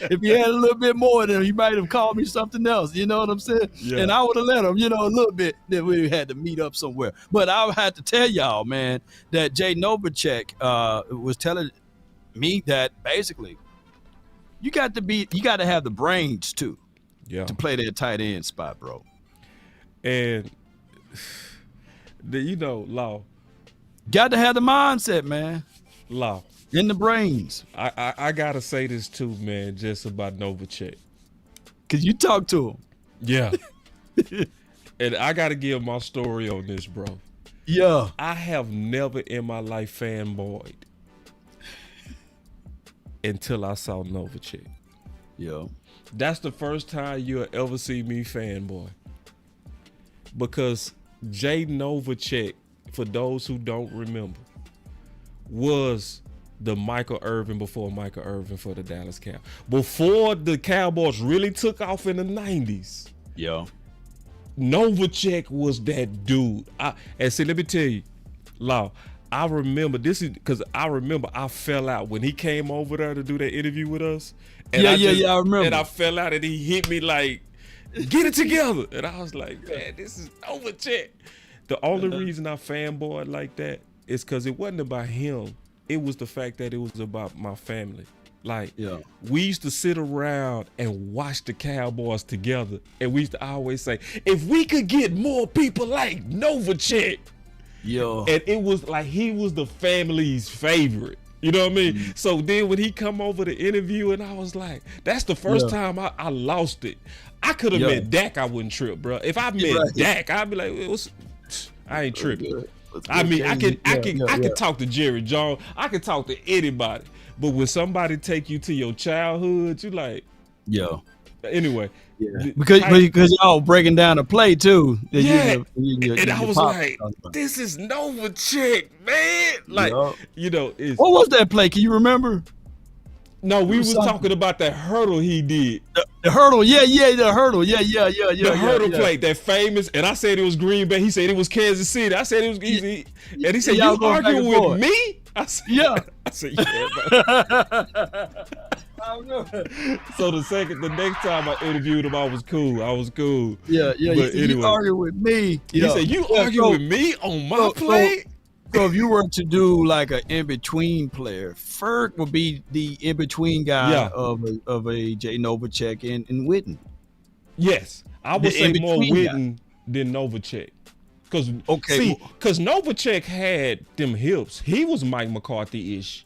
if he had a little bit more than he might have called me something else. You know what I'm saying? Yeah. And I would have let him, you know, a little bit. That we had to meet up somewhere. But I had to tell y'all, man, that Jay Novacek was telling me that basically you got to have the brains too, to play that tight end spot, bro. And you know, Law, got to have the mindset, man. Law in the brains. I gotta say this too, man, just about Novacek, cause you talk to him. Yeah. And I gotta give my story on this, bro. Yeah. I have never in my life fanboyed until I saw Novacek. Yeah. That's the first time you'll ever see me fanboy. Because Jay Novacek, for those who don't remember, was the Michael Irvin before Michael Irvin for the Dallas Cowboys. Before the Cowboys really took off in the 90s. Yeah. Novacek was that dude. And see, let me tell you, Law, I remember this is because I remember I fell out when he came over there to do that interview with us. And I remember. And I fell out and he hit me like, get it together. And I was like, man, this is Novacek. The only reason I fanboyed like that is because it wasn't about him. It was the fact that it was about my family. Like, we used to sit around and watch the Cowboys together. And we used to always say, if we could get more people like Novacek. And it was like he was the family's favorite. You know what I mean? Mm-hmm. So then when he come over to interview, and I was like, that's the first time I lost it. I could have met Dak, I wouldn't trip, bro. If I met Dak, I'd be like, I ain't tripping. I mean, I can talk to Jerry Jones. I can talk to anybody. But when somebody take you to your childhood, you like, anyway. Yeah. Because y'all breaking down the play too. And I was like, this is Novacek, man. Like, you know, what was that play? Can you remember? No, we was talking about that hurdle he did. The hurdle, the hurdle, the hurdle play, that famous. And I said it was Green Bay. He said it was Kansas City. I said it was easy. And he said, you arguing with me? I said, I said, bro. So the next time I interviewed him, I was cool. Yeah. But anyway, you arguing with me. He said, you arguing with me on my play? So if you were to do like an in-between player, Ferg would be the in-between guy of a Jay Novacek and Witten. Yes. I would say more Witten than Novacek. Because Novacek had them hips. He was Mike McCarthy-ish.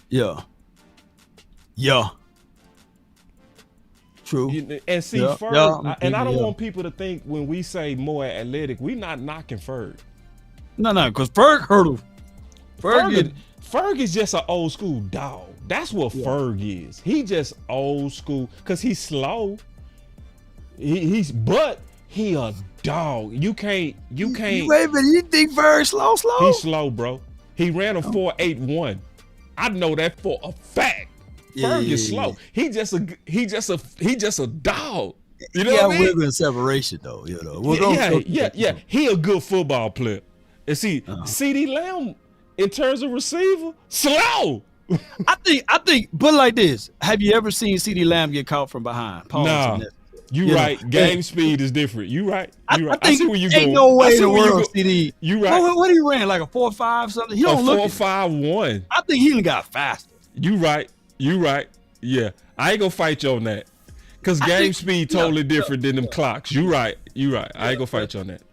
Yeah. True. And see, Ferg, and I don't want people to think when we say more athletic, we're not knocking Ferg. No, because Ferg hurdle. Ferg is just an old school dog. That's what Ferg is. He just old school because he's slow. But he a dog. You can't. Wait a minute, you think Ferg slow? He's slow, bro. He ran a 4.81. I know that for a fact. Ferg is slow. He just a dog. You know what I mean? Wiggle separation though. You know. He a good football player. And see, CD Lamb, in terms of receiver, slow. I think, but like this, have you ever seen CD Lamb get caught from behind? Nah, you right. Game speed is different. You right. I see where you going. Ain't no way in the world CD. You right. What he ran, like a 4.5 something? He don't look 4.51. I think he got faster. You right. Yeah, I ain't gonna fight you on that. Cause game speed totally different than them clocks. You right. I ain't gonna fight you on that.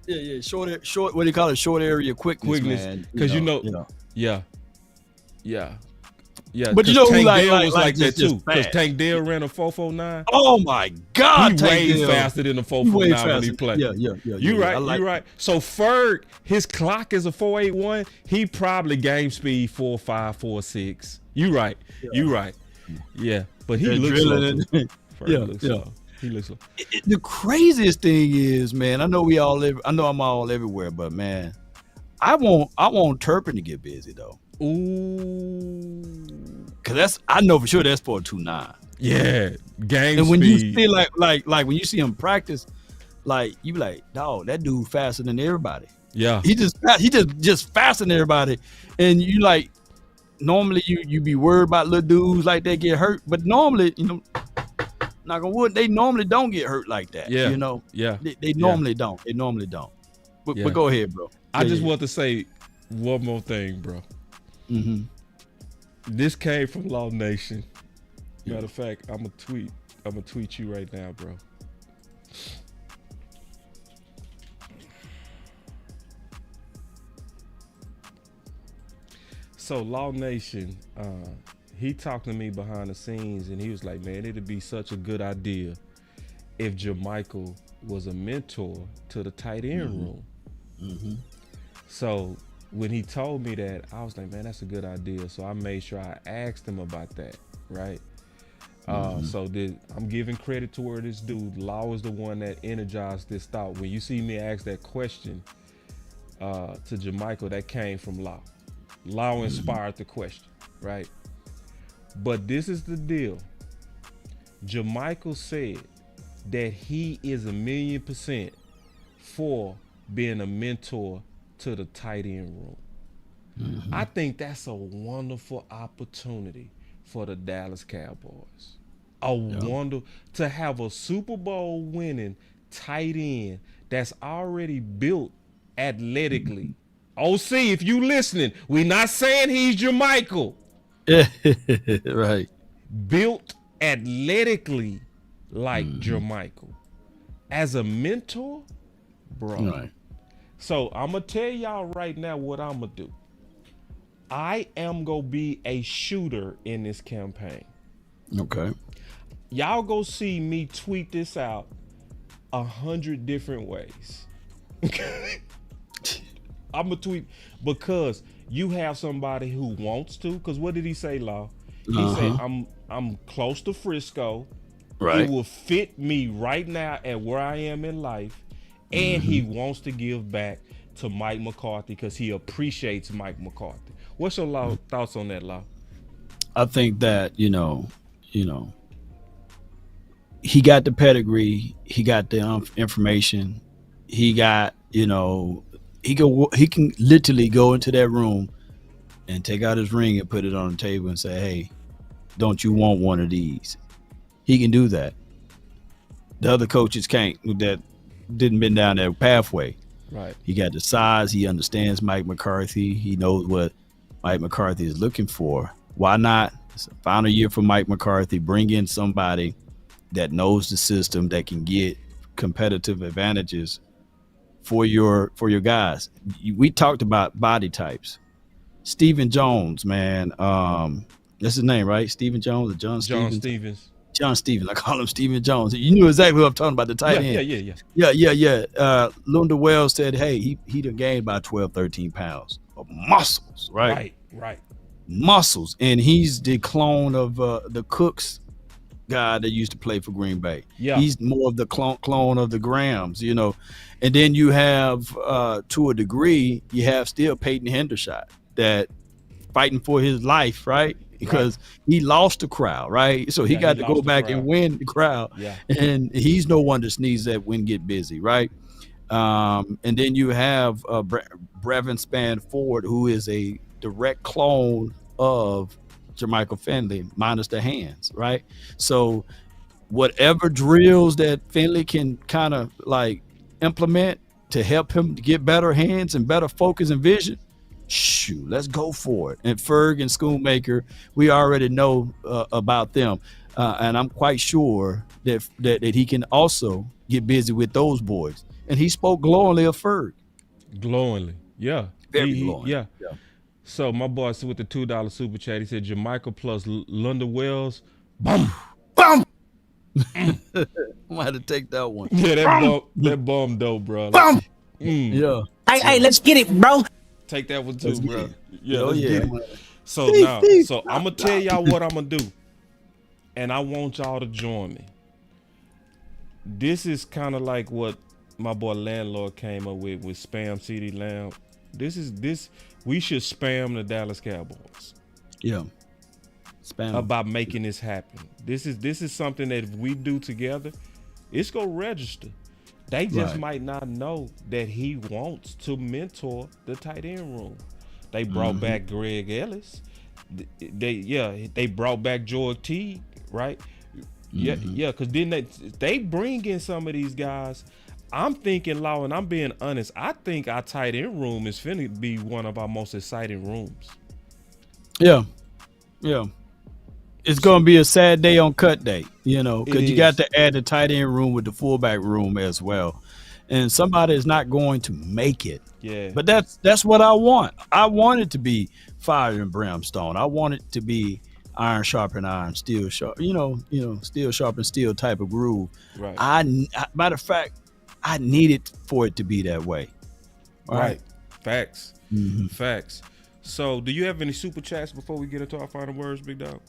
Yeah. Short. What do you call it? Short area quickness, man. Because yeah. But you know who Tank Dell was was like that too. Because Tank Dell ran a 4.49. Oh my God, he way faster than the 4.49 when he played. Yeah. You right. So Ferg, his clock is a 4.81. He probably game speed 4.5, 4.6. You right. Yeah, but he looks slow. He looks slow. The craziest thing is, man, I know I'm all everywhere, but man, I want Turpin to get busy though. Ooh. Cause I know for sure that's for a 2.9. Yeah, game and when speed. you see like when you see him practice, like you be like, dog, that dude faster than everybody. Yeah, he just faster than everybody, and you like normally you be worried about little dudes like that get hurt, but normally knock on wood, they normally don't get hurt like that. Yeah, they normally don't. They normally don't. But go ahead, bro. I just want to say one more thing, bro. Mm-hmm. This came from Law Nation. Matter of fact, I'm gonna tweet you right now, bro. So Law Nation, he talked to me behind the scenes, and he was like, "Man, it'd be such a good idea if Jermichael was a mentor to the tight end room." Mm-hmm. So when he told me that, I was like, "Man, that's a good idea." So I made sure I asked him about that, right? So I'm giving credit to where this dude, Law, is the one that energized this thought. When you see me ask that question to Jermichael, that came from Law. Law inspired the question, right? But this is the deal. Jermichael said that he is 1,000,000% for being a mentor to the tight end room. Mm-hmm. I think that's a wonderful opportunity for the Dallas Cowboys. Wonder to have a Super Bowl winning tight end that's already built athletically. OC, if you listening, we're not saying he's Jermichael. Right. Built athletically like Jermichael. As a mentor, bro. Right. So I'm going to tell y'all right now what I'm going to do. I am going to be a shooter in this campaign. Okay. Y'all go see me tweet this out 100 different ways. I'm going to tweet because you have somebody who wants to. Because what did he say, Law? He said, I'm close to Frisco. Right. It will fit me right now at where I am in life. And he wants to give back to Mike McCarthy because he appreciates Mike McCarthy. What's your thoughts on that, Law? I think that, he got the pedigree, he got the information, he got, he can literally go into that room and take out his ring and put it on the table and say, hey, don't you want one of these? He can do that. The other coaches can't, that didn't been down that pathway. Right. He got the size, he understands Mike McCarthy, he knows what Mike McCarthy is looking for. Why not? It's a final year for Mike McCarthy. Bring in somebody that knows the system, that can get competitive advantages for your guys. We talked about body types. Stephen Jones, man. That's his name, right? Stephen Jones or John Stevens? John Stevens. I call him Stephen Jones. You knew exactly what I'm talking about, the tight end. Yeah. Lunda Wells said, hey, he done gained about 12, 13 pounds of muscles, right? Right. Muscles. And he's the clone of the Cooks guy that used to play for Green Bay. Yeah. He's more of the clone of the Grahams, And then you have, to a degree, you have still Peyton Hendershot that fighting for his life, right? Because he lost the crowd, right? So he got to go back and win the crowd. Yeah. And he's no one to sneeze at when get busy, right? And then you have Brevin Spann-Ford, who is a direct clone of Jermichael Finley, minus the hands, right? So whatever drills that Finley can kind of like implement to help him to get better hands and better focus and vision, shoot, let's go for it. And Ferg and Schoonmaker, we already know about them. And I'm quite sure that he can also get busy with those boys. And he spoke glowingly of Ferg. Glowingly, yeah. Very glowing. Yeah. So my boss with the $2 super chat, he said Jermichael plus Lunda Wells, boom. I'm gonna have to take that one. Yeah, that bomb dope, bro. Yeah. Hey, let's get it, bro. Take that one too, bro. Yeah, let's yeah. get it. So I'm gonna tell y'all what I'm gonna do, and I want y'all to join me. This is kind of like what my boy Landlord came up with Spam CD Lamb. We should spam the Dallas Cowboys. Yeah. Spam about making this happen. This is something that if we do together, it's gonna register. They just might not know that he wants to mentor the tight end room. They brought back Greg Ellis. They brought back George Teague, right? Yeah, because then they bring in some of these guys. I'm thinking, Law, and I'm being honest, I think our tight end room is finna be one of our most exciting rooms. Yeah. It's going to be a sad day on cut day, because you got to add the tight end room with the fullback room as well. And somebody is not going to make it. Yeah. But that's what I want. I want it to be fire and brimstone. I want it to be iron sharpen iron, steel sharp, steel sharpen steel type of groove. Right. Matter of fact, I need it for it to be that way. Right. Facts. Facts. So, do you have any super chats before we get into our final words, Big Dog?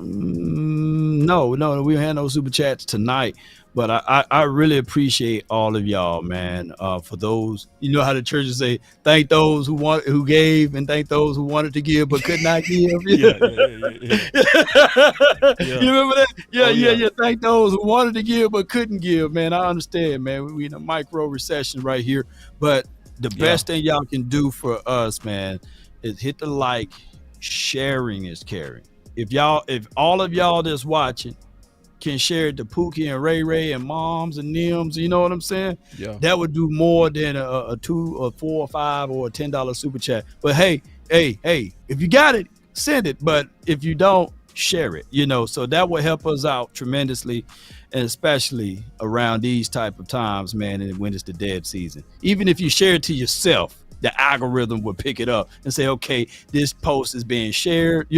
No, we don't have no super chats tonight. But I really appreciate all of y'all, man. For those, how the churches say, thank those who gave and thank those who wanted to give but could not give. Yeah. You remember that? Yeah. Thank those who wanted to give but couldn't give, man. I understand, man. We in a micro recession right here. But the best thing y'all can do for us, man, is hit the like. Sharing is caring. If all of y'all that's watching can share it to Pookie and Ray and moms and Nims, you know what I'm saying? Yeah. That would do more than a $2 or $4 or $5 or $10 super chat. But hey, if you got it, send it. But if you don't, share it, so that will help us out tremendously, and especially around these type of times, man, and when it's the dead season. Even if you share it to yourself, the algorithm will pick it up and say, okay, this post is being shared,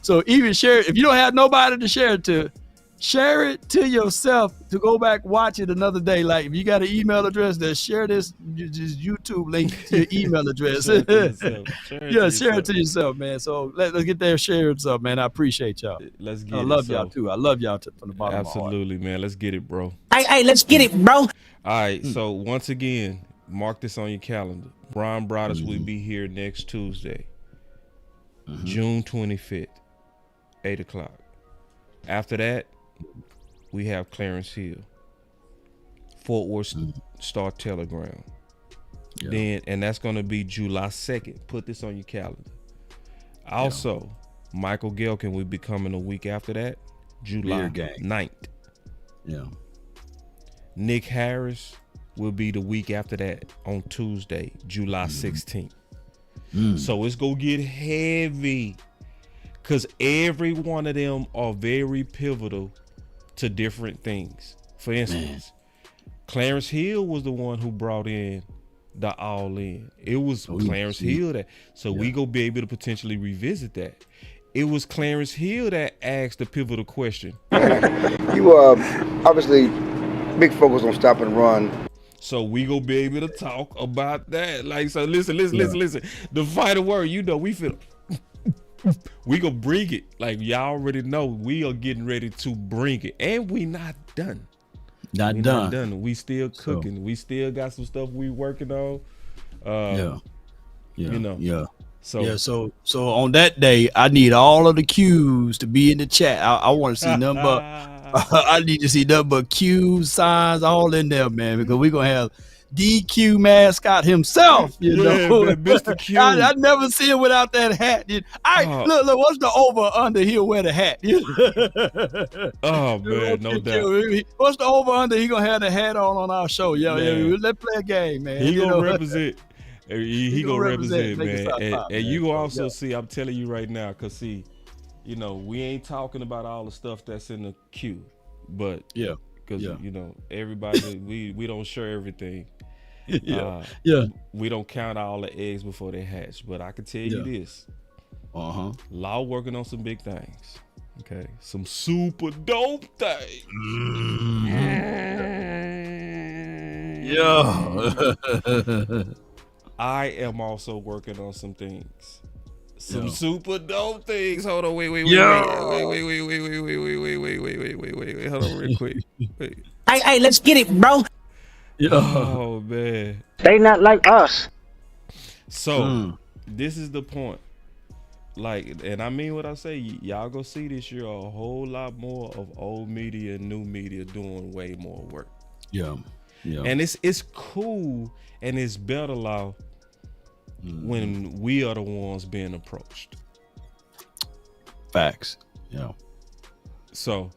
So even share it. If you don't have nobody to share it to, share it to yourself to go back, watch it another day. Like if you got an email address, then share this YouTube link to your email address. Share it to yourself, man. So let's get there, share it up, man. I appreciate y'all. Let's get it. I love y'all too. I love y'all from the bottom Absolutely, of my heart. man. Let's get it, bro. Hey, let's get it, bro. All right. So once again, mark this on your calendar. Bryan Broaddus will be here next Tuesday, June 25th, 8 o'clock. After that, we have Clarence Hill, Fort Worth Star Telegram. Then, and that's going to be July 2nd. Put this on your calendar. Also, Michael Gelkin will be coming a week after that, July 9th. Yeah. Nick Harris will be the week after that on Tuesday, July 16th. So it's going to get heavy because every one of them are very pivotal to different things. For instance, Clarence Hill was the one who brought in the all-in. It was Clarence Hill that, we going to be able to potentially revisit that. It was Clarence Hill that asked the pivotal question. You obviously big focus on stop and run. So we gonna be able to talk about that. Like, so listen. The final word, we feel we gonna bring it. Like y'all already know, we are getting ready to bring it, and we not done. Not done. We still cooking. We still got some stuff we working on. So on that day, I need all of the Qs to be in the chat. I want to see nothing but I need to see nothing but Q signs all in there, man, because we're gonna have DQ mascot himself, man, Mr. Q. I never see him without that hat. Look, what's the over under? He'll wear the hat. Oh man, no doubt. What's the over under? He gonna have the hat on our show. Let's play a game, man. He gonna represent. He gonna represent, man. And you also see, I'm telling you right now, cause see, we ain't talking about all the stuff that's in the queue, but everybody, we don't share everything. We don't count all the eggs before they hatch. But I can tell you this: Law working on some big things. Okay, some super dope things. I am also working on some things. Some super dope things. Hold on, wait. Hold on real quick. Wait. Hey, let's get it, bro. Oh man, They not like us. so this is the point. Like, and I mean what I say. Y'all go see this year a whole lot more of old media and new media doing way more work. Yeah. And it's cool and it's better, Law, when we are the ones being approached. Facts. So,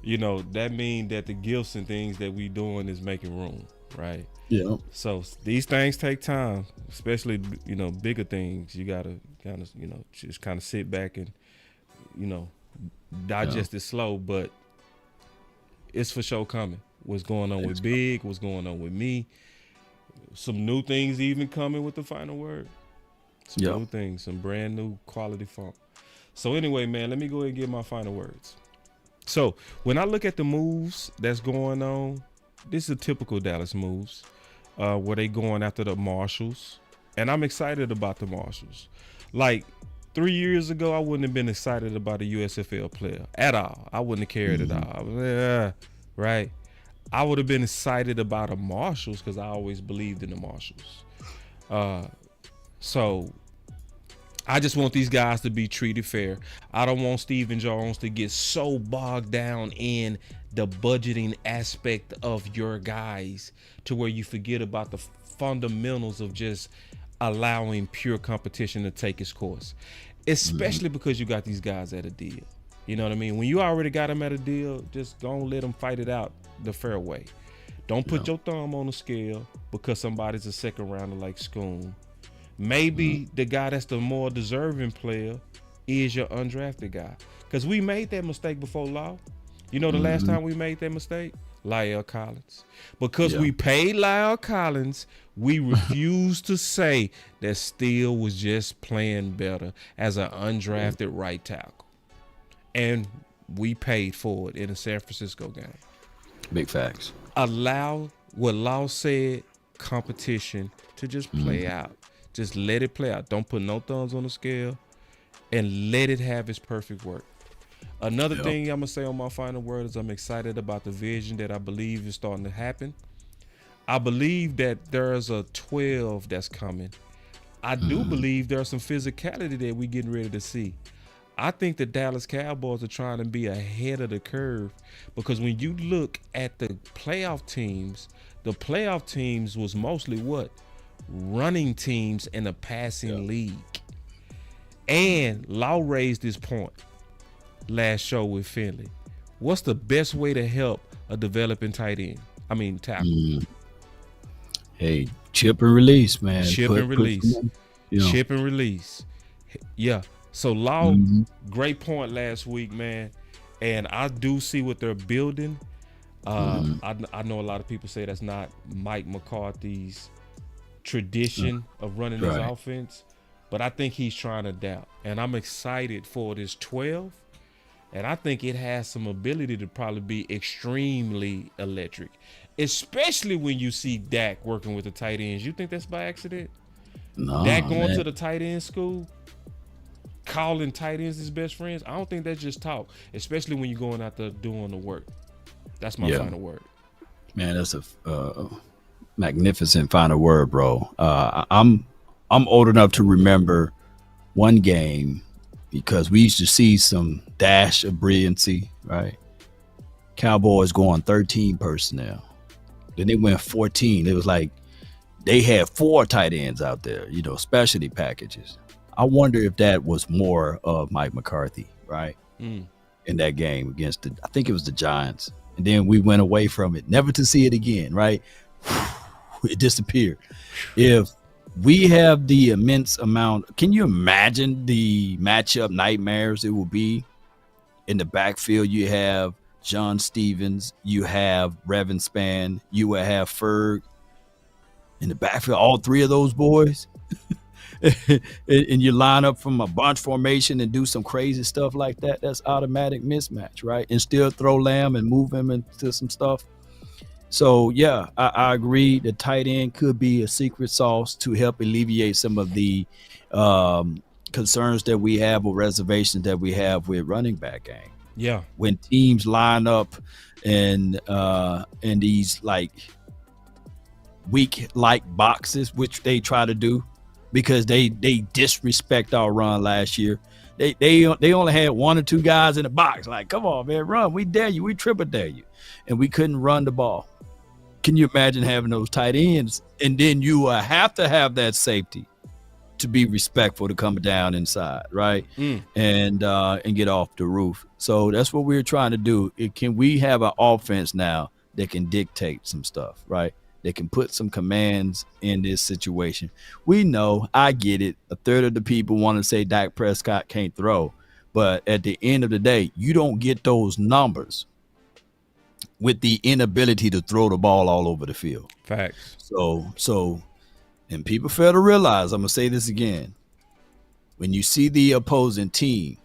that means that the gifts and things that we doing is making room, right? Yeah. So these things take time, especially bigger things. You gotta kind of just kind of sit back and digest it slow, but it's for sure coming. What's going on with Big? What's going on with me? Some new things even coming with the final word. Some new things, some brand new quality funk. So anyway, man, let me go ahead and get my final words. So when I look at the moves that's going on, this is a typical Dallas moves, where they going after the Marshalls, and I'm excited about the Marshalls. Like 3 years ago, I wouldn't have been excited about a USFL player at all. I wouldn't have cared at all. Right? I would have been excited about a Marshalls because I always believed in the Marshalls. So I just want these guys to be treated fair. I don't want Stephen Jones to get so bogged down in the budgeting aspect of your guys to where you forget about the fundamentals of just allowing pure competition to take its course, especially because you got these guys at a deal. You know what I mean? When you already got them at a deal, just go and let them fight it out the fair way. Don't put your thumb on the scale because somebody's a second rounder like Schoon. Maybe the guy that's the more deserving player is your undrafted guy. Because we made that mistake before, Law. The last time we made that mistake? Lyle Collins. Because we paid Lyle Collins, we refused to say that Steele was just playing better as an undrafted right tackle. And we paid for it in a San Francisco game. Big facts. Allow what Law said, competition to just play out. Just let it play out. Don't put no thumbs on the scale and let it have its perfect work. Another thing I'm going to say on my final word is I'm excited about the vision that I believe is starting to happen. I believe that there's a 12 that's coming. I do believe there's some physicality that we're getting ready to see. I think the Dallas Cowboys are trying to be ahead of the curve because when you look at the playoff teams was mostly what? Running teams in a passing league. And Law raised this point last show with Finley. What's the best way to help a developing tackle? Hey, chip and release, man. Chip and release. Yeah. So Law, great point last week, man. And I do see what they're building. I know a lot of people say that's not Mike McCarthy's tradition of running his offense, but I think he's trying to adapt. And I'm excited for this 12. And I think it has some ability to probably be extremely electric, especially when you see Dak working with the tight ends. You think that's by accident? No, Dak going to the tight end school, calling tight ends his best friends? I don't think that's just talk, especially when you're going out there doing the work. That's my final word. Man, that's a magnificent final word, bro. I'm old enough to remember one game because we used to see some dash of brilliancy, right? Cowboys going 13 personnel. Then they went 14. It was like they had 4 tight ends out there, specialty packages. I wonder if that was more of Mike McCarthy, right? In that game against I think it was the Giants. And then we went away from it, never to see it again, right? It disappeared. If we have the immense amount, can you imagine the matchup nightmares it will be? In the backfield, you have John Stevens, you have Revin Spann, you will have Ferg. In the backfield, all 3 of those boys. And you line up from a bunch formation and do some crazy stuff like that, that's automatic mismatch, right? And still throw Lamb and move him into some stuff. So, yeah, I agree. The tight end could be a secret sauce to help alleviate some of the concerns that we have or reservations that we have with running back game. Yeah. When teams line up and these like weak-like boxes, which they try to do because they disrespect our run last year. They only had 1 or 2 guys in the box. Like, come on, man, run. We dare you. We triple dare you. And we couldn't run the ball. Can you imagine having those tight ends? And then you have to have that safety to be respectful to come down inside, right? And get off the roof. So that's what we're trying to do. Can we have an offense now that can dictate some stuff, right? They can put some commands in this situation. We know, I get it. A third of the people want to say Dak Prescott can't throw. But at the end of the day, you don't get those numbers with the inability to throw the ball all over the field. Facts. So, and people fail to realize, I'm going to say this again. When you see the opposing team,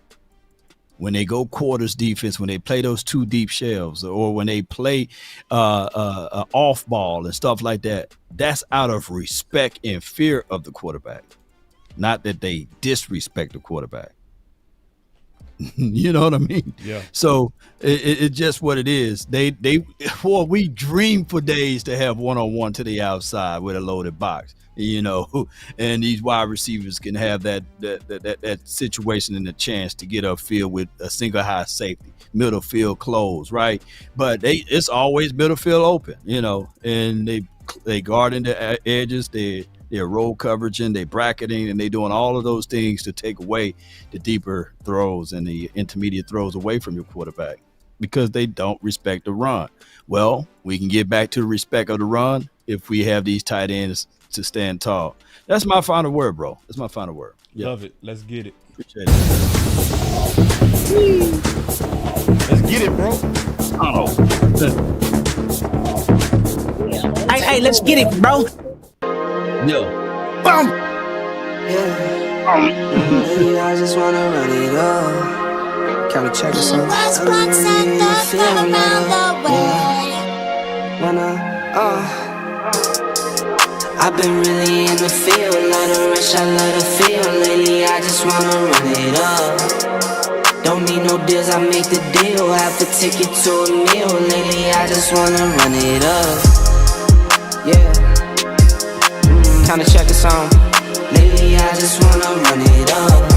when they go quarters defense, when they play those 2 deep shells, or when they play off ball and stuff like that, that's out of respect and fear of the quarterback. Not that they disrespect the quarterback. You know what I mean? Yeah. So it's just what it is. We dream for days to have one-on-one to the outside with a loaded box, you know, and these wide receivers can have that situation and the chance to get upfield with a single high safety, middle field closed, right? But it's always middle field open, you know, and they guarding the edges, they're roll coveraging, they bracketing, and they doing all of those things to take away the deeper throws and the intermediate throws away from your quarterback because they don't respect the run. Well, we can get back to the respect of the run if we have these tight ends to stand tall. That's my final word, bro. That's my final word. Yeah. Love it. Let's get it. Appreciate it. Let's get it, bro. Hey, let's get it, bro. Yo. Boom. Maybe I just wanna run it up. Kinda check it some. I've been really in the field, love the rush, I love the feel. Lately I just wanna run it up. Don't need no deals, I make the deal. Have to take it to a meal. Lately I just wanna run it up. Yeah. Kinda check a song. Lately I just wanna run it up.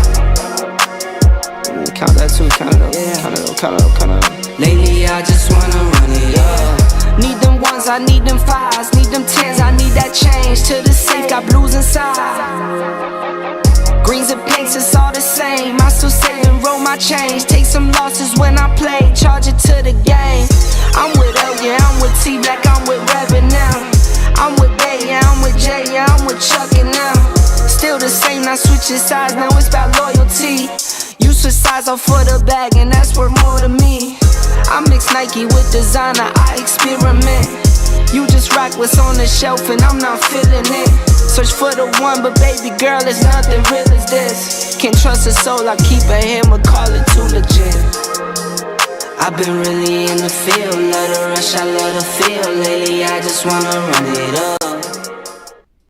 Count that too, count it up, count it up. Lately I just wanna run it up. Need them ones, I need them fives, need them tens, I need that change. To the safe, got blues inside. Greens and pinks, it's all the same. I still save and roll my change. Take some losses when I play, charge it to the game. I'm with L, yeah, I'm with T, Black, I'm with Reverend now. I'm with Bay, yeah, I'm with Jay, yeah, I'm with Chuck and now. Still the same, not switching sides, now it's about loyalty. You switch sides off for the bag, and that's worth more to me. I mix Nike with designer, I experiment. You just rock what's on the shelf, and I'm not feeling it. Search for the one, but baby girl, it's nothing real as this. Can't trust a soul, I keep a hammer, call it too legit. I've been really in the field, love the rush, I love the feel. Lately I just wanna run it up.